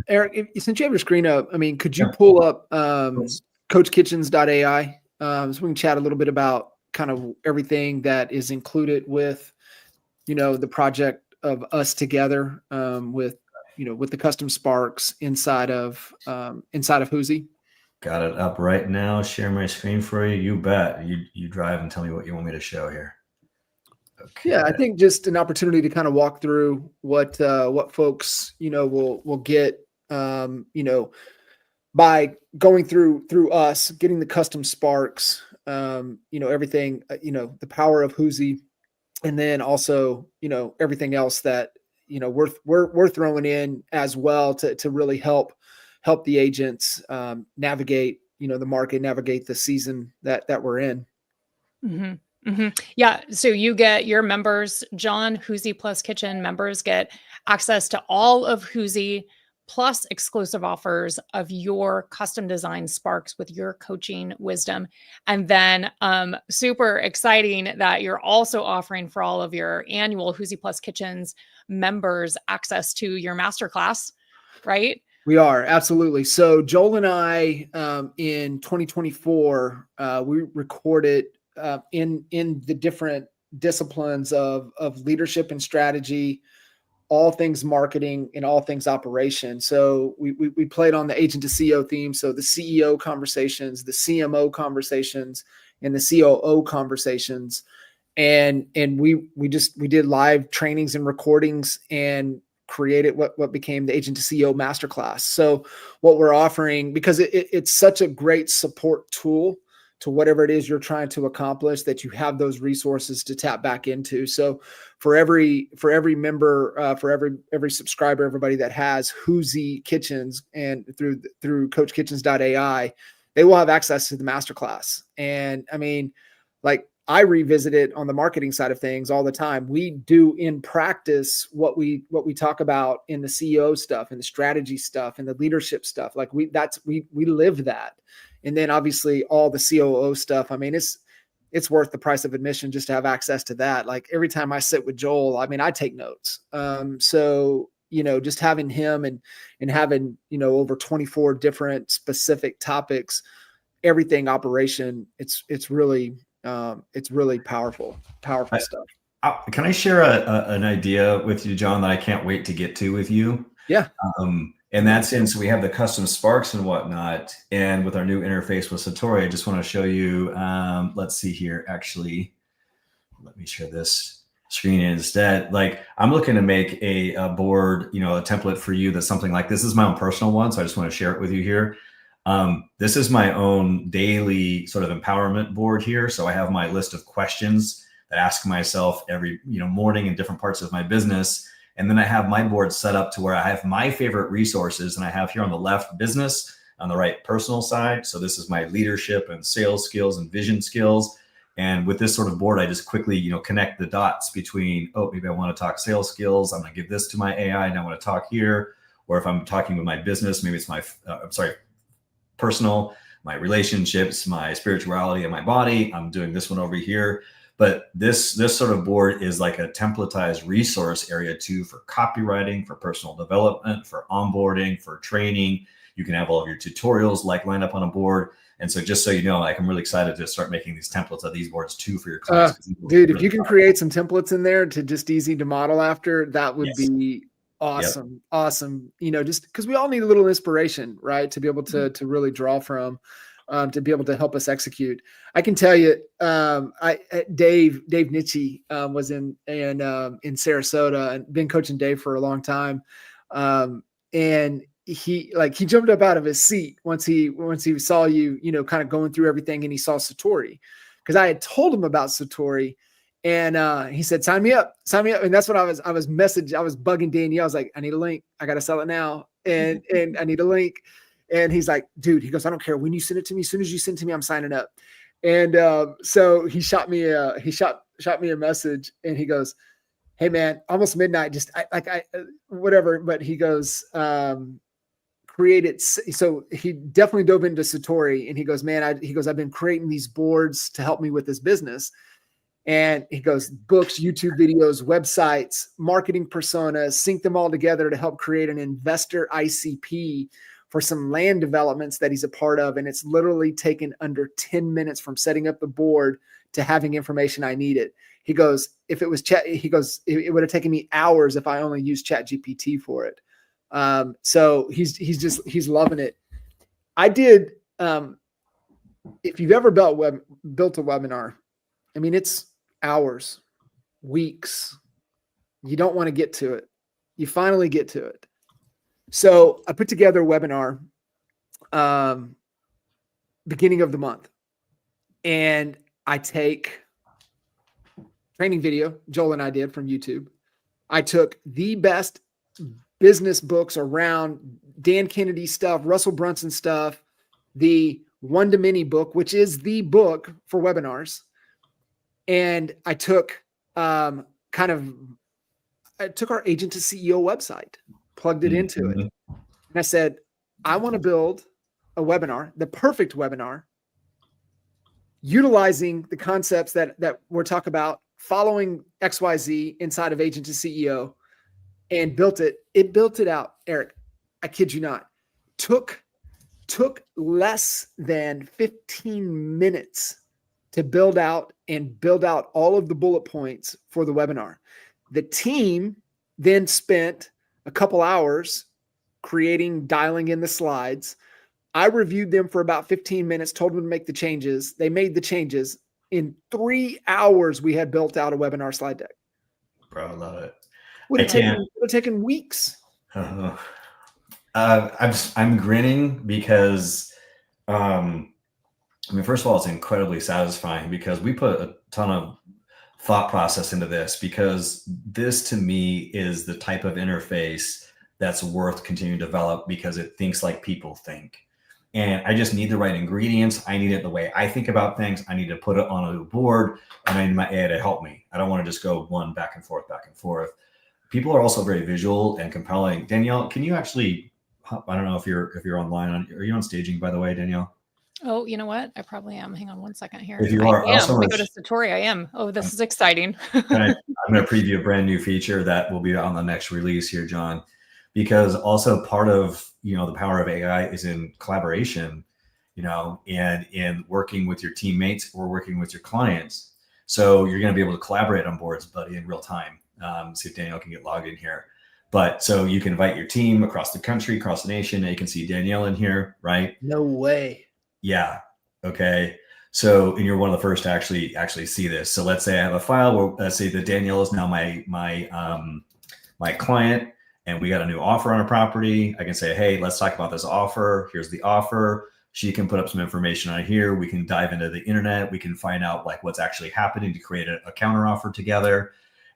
Eric, since you have your screen up, I mean, could you pull up coachkitchens.ai so we can chat a little bit about kind of everything that is included with, the project of us together with the custom sparks inside of Whoosy? Got it up right now. Share my screen for you. You bet. You drive and tell me what you want me to show here. Okay. Yeah, I think just an opportunity to kind of walk through what folks will get by going through us, getting the custom sparks, everything, the power of Whoosy, and then also everything else that we're throwing in as well to really help the agents navigate, the market, navigate the season that we're in. Mm-hmm. Mm-hmm. Yeah. So you get your members, John, Whoosy Plus Kitchen members get access to all of Whoosy plus exclusive offers of your custom design sparks with your coaching wisdom. And then super exciting that you're also offering for all of your annual Whoosy Plus Kitchens members access to your masterclass, right? We are, absolutely. So Joel and I, in 2024, we recorded in the different disciplines of leadership and strategy, all things marketing and all things operation. So we played on the agent to CEO theme. So the CEO conversations, the CMO conversations, and the COO conversations. And we did live trainings and recordings and created what became the Agent to CEO Masterclass. So what we're offering, because it's such a great support tool to whatever it is you're trying to accomplish, that you have those resources to tap back into. So for every member, for every subscriber, everybody that has Whoosy Kitchens and through coachkitchens.ai, they will have access to the masterclass. And I mean, like, I revisit it on the marketing side of things all the time. We do in practice what we talk about in the CEO stuff and the strategy stuff and the leadership stuff. Like we live that. And then obviously all the COO stuff. I mean, it's worth the price of admission just to have access to that. Like every time I sit with Joel, I mean, I take notes. So, just having him and having, over 24 different specific topics, everything operation, it's really powerful stuff. Can I share an idea with you, John, that I can't wait to get to with you? Yeah. And that's in, so we have the custom sparks and whatnot. And with our new interface with Satori, I just want to show you, let's see here, actually, let me share this screen instead. Like I'm looking to make a board, a template for you that's something like this. Is my own personal one. So I just want to share it with you here. This is my own daily sort of empowerment board here. So I have my list of questions that I ask myself every, morning in different parts of my business. And then I have my board set up to where I have my favorite resources, and I have here on the left business, on the right personal side. So this is my leadership and sales skills and vision skills. And with this sort of board, I just quickly, connect the dots between, maybe I want to talk sales skills. I'm going to give this to my AI and I want to talk here. Or if I'm talking with my business, maybe it's my, personal, my relationships, my spirituality, and my body. I'm doing this one over here. But this sort of board is like a templatized resource area too, for copywriting, for personal development, for onboarding, for training. You can have all of your tutorials lined up on a board. And so just so you know, I'm really excited to start making these templates of these boards too for your clients. Dude, if you can create some templates in there to just easy to model after, that would be awesome. Yep. Awesome. Just because we all need a little inspiration, right? To be able to really draw from, to be able to help us execute. I can tell you, Dave Nitchie was in Sarasota, and been coaching Dave for a long time. And he jumped up out of his seat once he saw you, kind of going through everything, and he saw Satori, because I had told him about Satori. And he said, sign me up. And that's what I was bugging Danielle. I was like, I need a link. I got to sell it now. And I need a link. And he's like, dude, he goes, I don't care when you send it to me. As soon as you send it to me, I'm signing up. And so he shot me a message, and he goes, hey man, almost midnight. Just whatever. But he goes, create it. So he definitely dove into Satori, and he goes, man, I've been creating these boards to help me with this business. And he goes, books, YouTube videos, websites, marketing personas, sync them all together to help create an investor ICP for some land developments that he's a part of. And it's literally taken under 10 minutes from setting up the board to having information I needed. He goes, if it was chat, he goes, it would have taken me hours if I only used ChatGPT for it. So he's loving it. I did. If you've ever built a webinar, I mean, it's hours, weeks. You don't want to get to it. You finally get to it. So I put together a webinar beginning of the month, and I take training video Joel and I did from YouTube. I took the best business books around Dan Kennedy stuff, Russell Brunson stuff, the One to Many book, which is the book for webinars. And I took I took our Agent to CEO website, plugged it into it. And I said, I want to build a webinar, the perfect webinar, utilizing the concepts that we're talking about, following XYZ inside of Agent to CEO, and built it. It built it out, Eric. I kid you not. Took less than 15 minutes to build out all of the bullet points for the webinar. The team then spent a couple hours dialing in the slides. I reviewed them for about 15 minutes, told them to make the changes. They made the changes. In 3 hours, we had built out a webinar slide deck. Bro, I love it. Would have taken weeks. I'm grinning because, first of all, it's incredibly satisfying because we put a ton of thought process into this, because this to me is the type of interface that's worth continuing to develop because it thinks like people think. And I just need the right ingredients. I need it the way I think about things. I need to put it on a board, and I need my AI to help me. I don't want to just go one back and forth. People are also very visual and compelling. Danielle, can you actually, I don't know if you're online. Are you on staging, by the way, Danielle? Oh, you know what? I probably am. Hang on one second here. If you are, let me go to Satori. I am. Oh, this is exciting. I'm going to preview a brand new feature that will be on the next release here, John, because also part of, the power of AI is in collaboration, and in working with your teammates or working with your clients. So you're going to be able to collaborate on boards, buddy, in real time. See if Danielle can get logged in here. But so you can invite your team across the country, across the nation. And you can see Danielle in here, right? No way. Yeah. Okay. So, and you're one of the first to actually see this. So let's say I have a file where, let's say that Danielle is now my client, and we got a new offer on a property. I can say, hey, let's talk about this offer. Here's the offer. She can put up some information on here. We can dive into the internet. We can find out like what's actually happening to create a counter offer together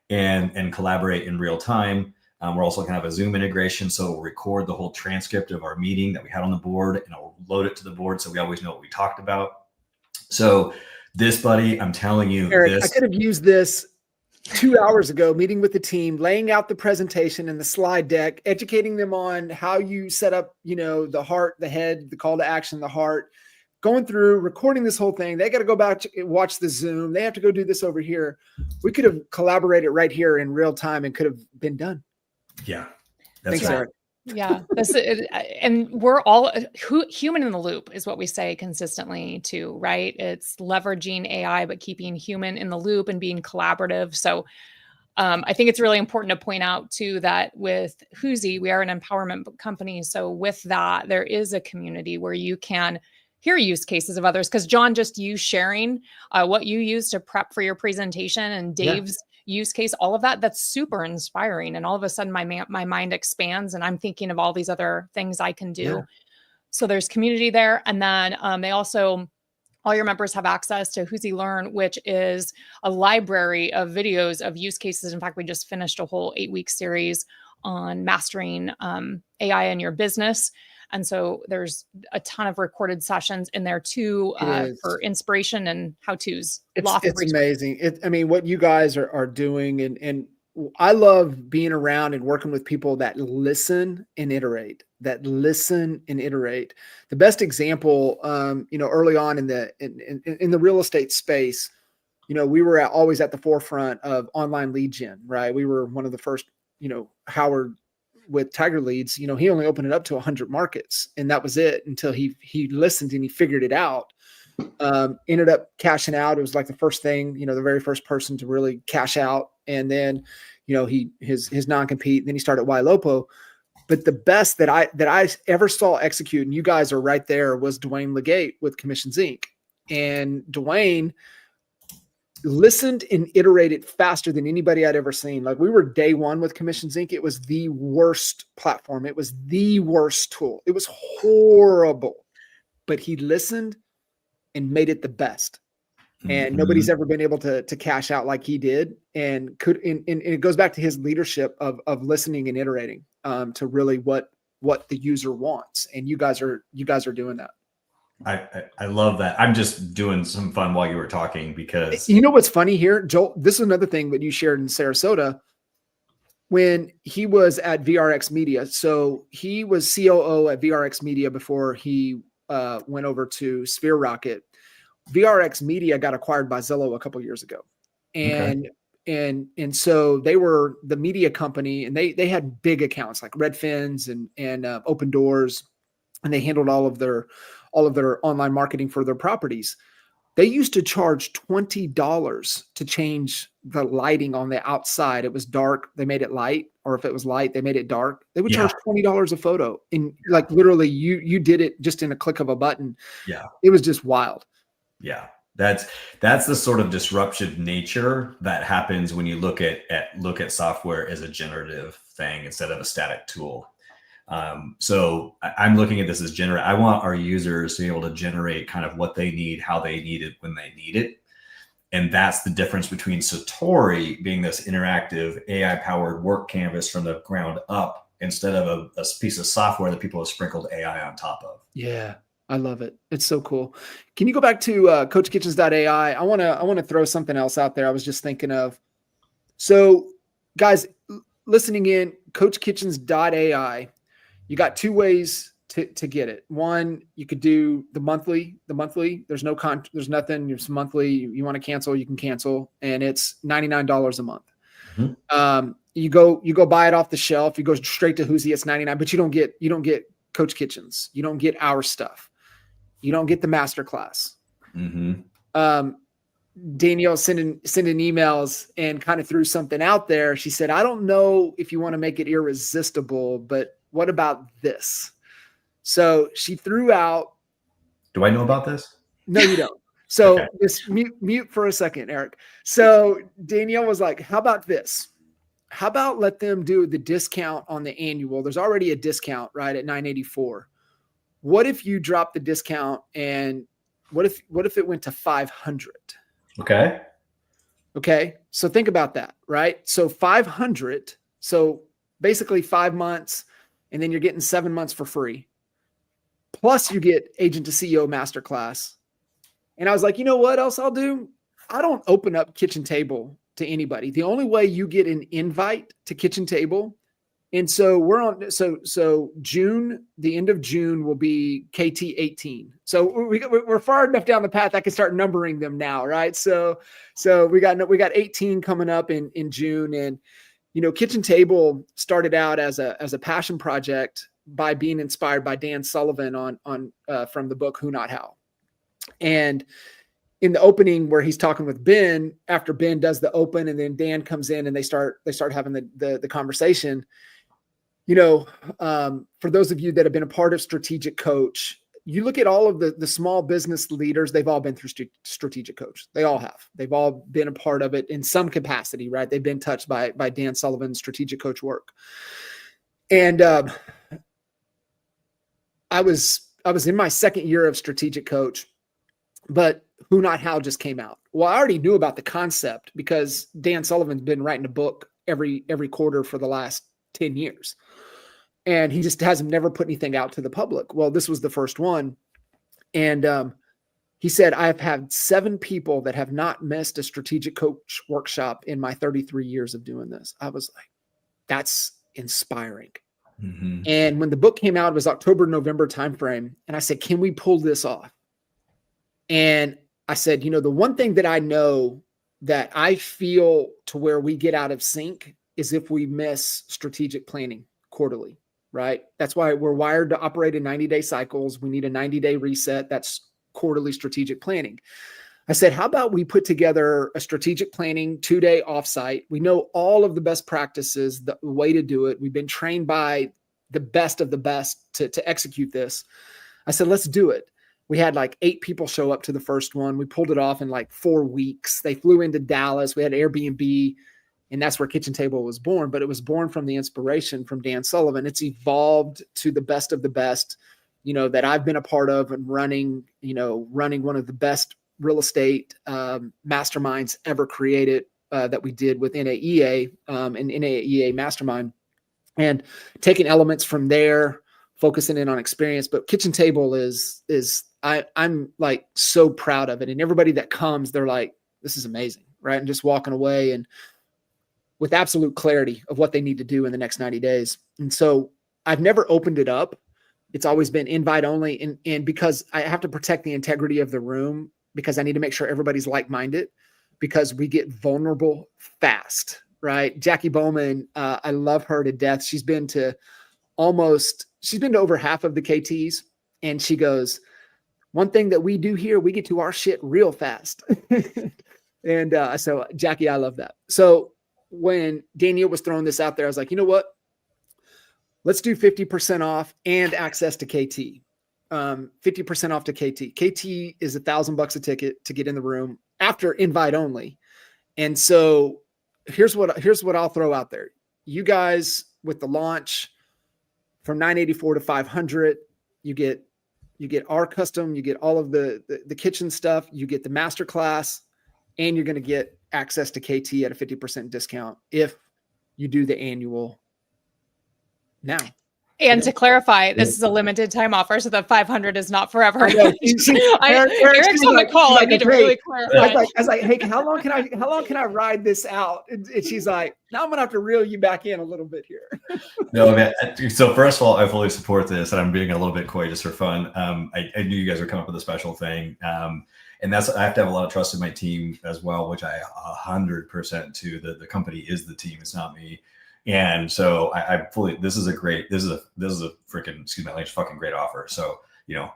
and collaborate in real time. We're also going to have a Zoom integration. So we'll record the whole transcript of our meeting that we had on the board, and I'll load it to the board so we always know what we talked about. So this, buddy, I'm telling you, Eric, I could have used this 2 hours ago, meeting with the team, laying out the presentation and the slide deck, educating them on how you set up, the heart, the head, the call to action, the heart, going through, recording this whole thing. They got to go back to watch the Zoom. They have to go do this over here. We could have collaborated right here in real time and could have been done. Yeah. Thanks, right. Eric. Yeah. And we're all human in the loop is what we say consistently too, right? It's leveraging AI, but keeping human in the loop and being collaborative. So I think it's really important to point out too, that with Whoozy, we are an empowerment company. So with that, there is a community where you can hear use cases of others. Because John, just you sharing what you use to prep for your presentation, and Dave's use case, all of that, that's super inspiring. And all of a sudden my mind expands and I'm thinking of all these other things I can do. Yeah. So there's community there. And then they also, all your members have access to Whoozy Learn, which is a library of videos of use cases. In fact, we just finished a whole 8-week series on mastering AI in your business. And so there's a ton of recorded sessions in there too for inspiration and how-tos. It's amazing. What you guys are doing, and I love being around and working with people that listen and iterate. The best example, early on in the real estate space, we were always at the forefront of online lead gen, right? We were one of the first, Howard with Tiger Leads, he only opened it up to 100 markets, and that was it until he listened and he figured it out. Ended up cashing out. It was like the first thing, the very first person to really cash out. And then, his non-compete, and then he started YLOPO. But the best that I ever saw execute, and you guys are right there, was Dwayne Legate with Commissions Inc. And Dwayne listened and iterated faster than anybody I'd ever seen. Like, we were day one with Commissions Inc. It was the worst platform. It was the worst tool. It was horrible, but he listened and made it the best. and nobody's ever been able to cash out like he did. And it goes back to his leadership of listening and iterating to really what the user wants. And you guys are doing that. I love that. I'm just doing some fun while you were talking, because you know what's funny here, Joel, this is another thing that you shared in Sarasota when he was at VRX Media. So he was COO at VRX Media before he went over to Sphere Rocket. VRX Media got acquired by Zillow a couple years ago. And so they were the media company, and they had big accounts like Redfins and Open Doors, and they handled all of their online marketing for their properties. They used to charge $20 to change the lighting on the outside. It was dark, they made it light, or if it was light, they made it dark. They would charge $20 a photo. And like literally you did it just in a click of a button. Yeah. It was just wild. Yeah. That's the sort of disruptive nature that happens when you look at software as a generative thing instead of a static tool. So I'm looking at this as I want our users to be able to generate kind of what they need, how they need it, when they need it. And that's the difference between Satori being this interactive AI powered work canvas from the ground up, instead of a piece of software that people have sprinkled AI on top of. Yeah. I love it. It's so cool. Can you go back to coachkitchens.ai? I want to throw something else out there. I was just thinking of, so guys listening in, coachkitchens.ai, you got two ways to get it. One, you could do the monthly, there's nothing, it's monthly. You want to cancel, you can cancel. And it's $99 a month. Mm-hmm. You go buy it off the shelf. You go straight to Who's it's $99, but you don't get Coach Kitchens. You don't get our stuff. You don't get the masterclass. Mm-hmm. Danielle sending emails and kind of threw something out there. She said, I don't know if you want to make it irresistible, but what about this? So she threw out. Do I know about this? No, you don't. So just mute for a second, Eric. So Danielle was like, how about this? How about let them do the discount on the annual? There's already a discount, right, at $984. What if you drop the discount, and what if it went to $500? Okay. So think about that, right? So $500. So basically 5 months, and then you're getting 7 months for free. Plus you get Agent to CEO Masterclass. And I was like, you know what else I'll do? I don't open up Kitchen Table to anybody. The only way you get an invite to Kitchen Table. And so we're on, so June, the end of June will be KT 18. So we're far enough down the path I can start numbering them now, right? So we got 18 coming up in June. And, you know, Kitchen Table started out as a passion project by being inspired by Dan Sullivan on from the book Who Not How. And in the opening where he's talking with Ben, after Ben does the open and then Dan comes in and they start having the conversation, you know, for those of you that have been a part of Strategic Coach, you look at all of the small business leaders, they've all been through Strategic Coach. They all have. They've all been a part of it in some capacity, right? They've been touched by Dan Sullivan's Strategic Coach work. And I was in my second year of Strategic Coach, but Who Not How just came out. Well, I already knew about the concept because Dan Sullivan's been writing a book every quarter for the last 10 years. And he just never put anything out to the public. Well, this was the first one. And he said, I have had 7 people that have not missed a Strategic Coach workshop in my 33 years of doing this. I was like, that's inspiring. Mm-hmm. And when the book came out, it was October, November timeframe. And I said, can we pull this off? And I said, you know, the one thing that I know that I feel to where we get out of sync is if we miss strategic planning quarterly, right? That's why we're wired to operate in 90-day cycles. We need a 90-day reset. That's quarterly strategic planning. I said, how about we put together a strategic planning 2-day offsite? We know all of the best practices, the way to do it. We've been trained by the best of the best to execute this. I said, let's do it. We had like 8 people show up to the first one. We pulled it off in like 4 weeks. They flew into Dallas. We had Airbnb, and that's where Kitchen Table was born. But it was born from the inspiration from Dan Sullivan. It's evolved to the best of the best, you know, that I've been a part of and running one of the best real estate masterminds ever created that we did with NAEA and NAEA Mastermind, and taking elements from there, focusing in on experience. But kitchen table I'm like so proud of it. And everybody that comes, they're like, this is amazing, right? And just walking away and with absolute clarity of what they need to do in the next 90 days. And so I've never opened it up. It's always been invite only. And because I have to protect the integrity of the room, because I need to make sure everybody's like-minded, because we get vulnerable fast, right? Jackie Bowman, I love her to death. She's been to over half of the KTs. And she goes, one thing that we do here, we get to our shit real fast. And so Jackie, I love that. So when Danielle was throwing this out there, I was like, you know what? Let's do 50% off and access to KT. 50% off to KT. KT is $1,000 a ticket to get in the room after invite only. And so here's what I'll throw out there. You guys, with the launch from $984 to $500, you get our custom, you get all of the kitchen stuff, you get the masterclass, and you're going to get access to KT at a 50% discount if you do the annual now. And to clarify, this is a limited time offer, so the 500 is not forever. I know. Eric's on the call. I need to really clarify. I was like, hey, how long can I ride this out? And she's like, now I'm gonna have to reel you back in a little bit here. No, man. So first of all, I fully support this, and I'm being a little bit coy just for fun. I knew you guys were coming up with a special thing, and I have to have a lot of trust in my team as well, which I 100% to. The company is the team; it's not me. And so I fully, this is a freaking, excuse my language, fucking great offer. So,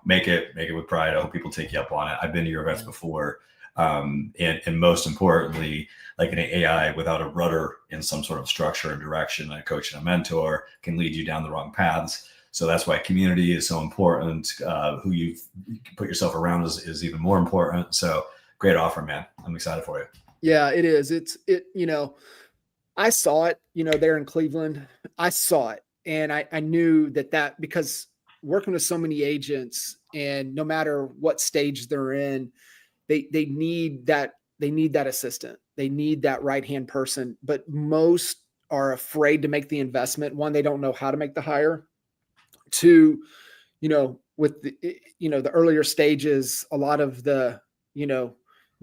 make it with pride. I hope people take you up on it. I've been to your events before. And most importantly, like an AI without a rudder in some sort of structure and direction, a coach and a mentor can lead you down the wrong paths. So that's why community is so important. Who you put yourself around is even more important. So great offer, man. I'm excited for you. Yeah, it is. I saw it, there in Cleveland. I saw it. And I knew that because working with so many agents, and no matter what stage they're in, they need that assistant. They need that right-hand person. But most are afraid to make the investment. One, they don't know how to make the hire. Two, with the earlier stages, a lot of the,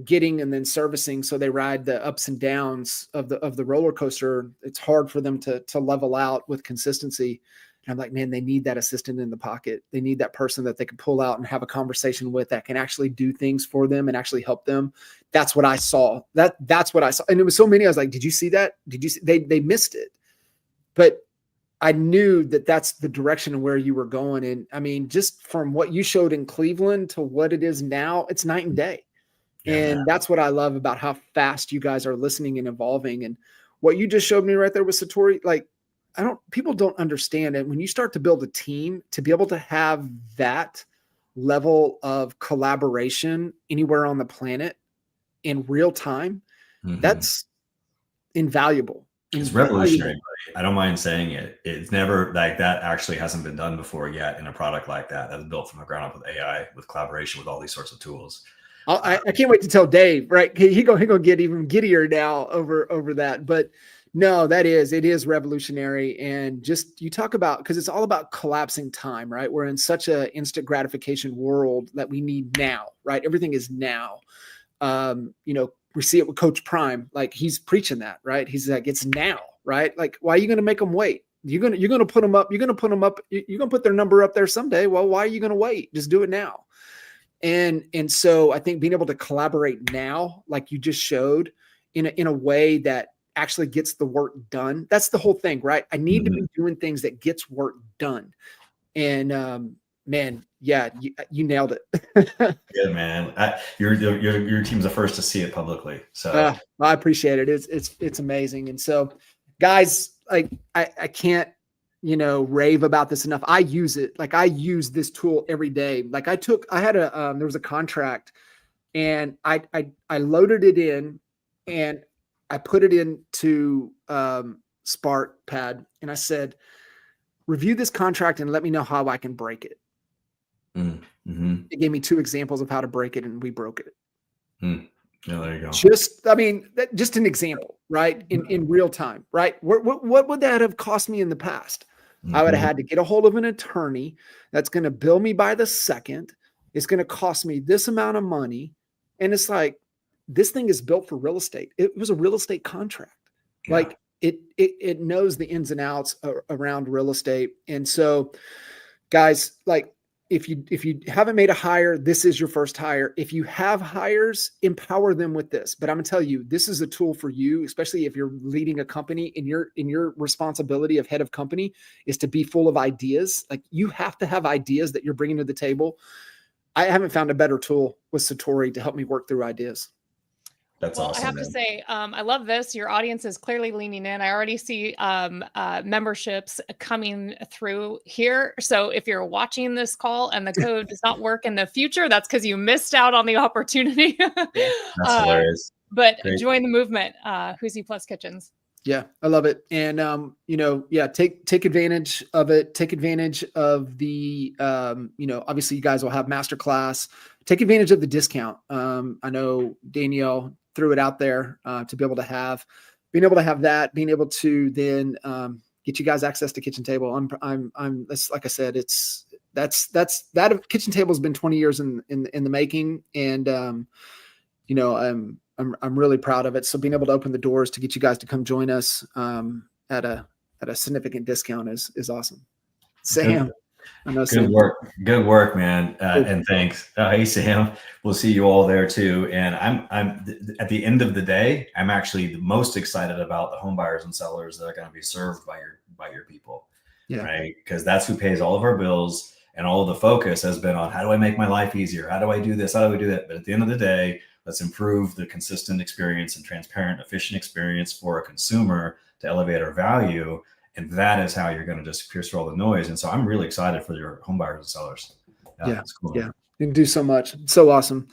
getting and then servicing, so they ride the ups and downs of the roller coaster. It's hard for them to level out with consistency. And I'm like, man, they need that assistant in the pocket. They need that person that they can pull out and have a conversation with, that can actually do things for them and actually help them. That's what I saw. That's what I saw. And it was so many. I was like, did you see that? Did you see? They missed it. But I knew that that's the direction of where you were going. And I mean, just from what you showed in Cleveland to what it is now, it's night and day. And that's what I love about how fast you guys are listening and evolving. And what you just showed me right there with Satori, like, people don't understand it. When you start to build a team, to be able to have that level of collaboration anywhere on the planet in real time, that's invaluable. It's revolutionary, buddy. I don't mind saying it. It's never like that actually hasn't been done before yet in a product like that's built from the ground up with AI, with collaboration, with all these sorts of tools. I can't wait to tell Dave, right? He gonna get even giddier now over that. But no, it is revolutionary. And just, you talk about, because it's all about collapsing time, right? We're in such a instant gratification world that we need now, right? Everything is now. We see it with Coach Prime, like he's preaching that, right? He's like, it's now, right? Like, why are you going to make them wait? You're going to put them up. You're going to put their number up there someday. Well, why are you going to wait? Just do it now. And so I think being able to collaborate now, like you just showed, in a way that actually gets the work done. That's the whole thing, right? I need to be doing things that gets work done. And man, yeah, you nailed it. Good, man. Your team's the first to see it publicly. So I appreciate it. It's amazing. And so, guys, like I can't, rave about this enough. I use it. Like, I use this tool every day. Like there was a contract, and I loaded it in, and I put it into Spark Pad, and I said, review this contract and let me know how I can break it. It gave me 2 examples of how to break it, and we broke it. Yeah, there you go. Just, I mean, just an example, right? In real time, right? What would that have cost me in the past? I would have had to get a hold of an attorney that's going to bill me by the second. It's going to cost me this amount of money. And it's like, this thing is built for real estate. It was a real estate contract. Yeah. Like it knows the ins and outs around real estate. And so guys, like, if you haven't made a hire, this is your first hire. If you have hires, empower them with this. But I'm gonna tell you, this is a tool for you, especially if you're leading a company and your responsibility of head of company is to be full of ideas. Like, you have to have ideas that you're bringing to the table. I haven't found a better tool with Satori to help me work through ideas. That's well, awesome. I have to say, I love this. Your audience is clearly leaning in. I already see memberships coming through here. So if you're watching this call and the code does not work in the future, that's because you missed out on the opportunity. That's hilarious. But Great. join the movement, Who's Plus Kitchens. Yeah, I love it. And, take advantage of it. Take advantage of the, obviously you guys will have masterclass. Take advantage of the discount. I know Danielle threw it out there to be able to have that, being able to then get you guys access to Kitchen Table. That's, like I said, that Kitchen Table has been 20 years in the making. And, I'm really proud of it. So being able to open the doors to get you guys to come join us at a significant discount is awesome. Sam, I know. Good work, man. And thanks. Hey, Sam, we'll see you all there too. And I'm at the end of the day, I'm actually the most excited about the home buyers and sellers that are going to be served by your people, right? Because that's who pays all of our bills, and all of the focus has been on how do I make my life easier? How do I do this? How do I do that? But at the end of the day, let's improve the consistent experience and transparent, efficient experience for a consumer to elevate our value. And that is how you're going to just pierce through all the noise. And so I'm really excited for your home buyers and sellers. That's cool. Yeah. You can do so much. So awesome.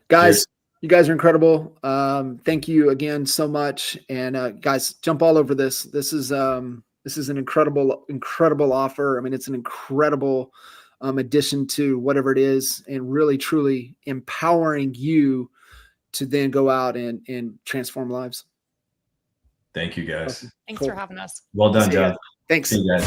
Guys, cheers. You guys are incredible. Thank you again so much. And guys, jump all over this. This is an incredible offer. I mean, it's an incredible addition to whatever it is, and really, truly empowering you to then go out and transform lives. Thank you, guys. Thanks for having us. Well done, John. Thanks. See you guys.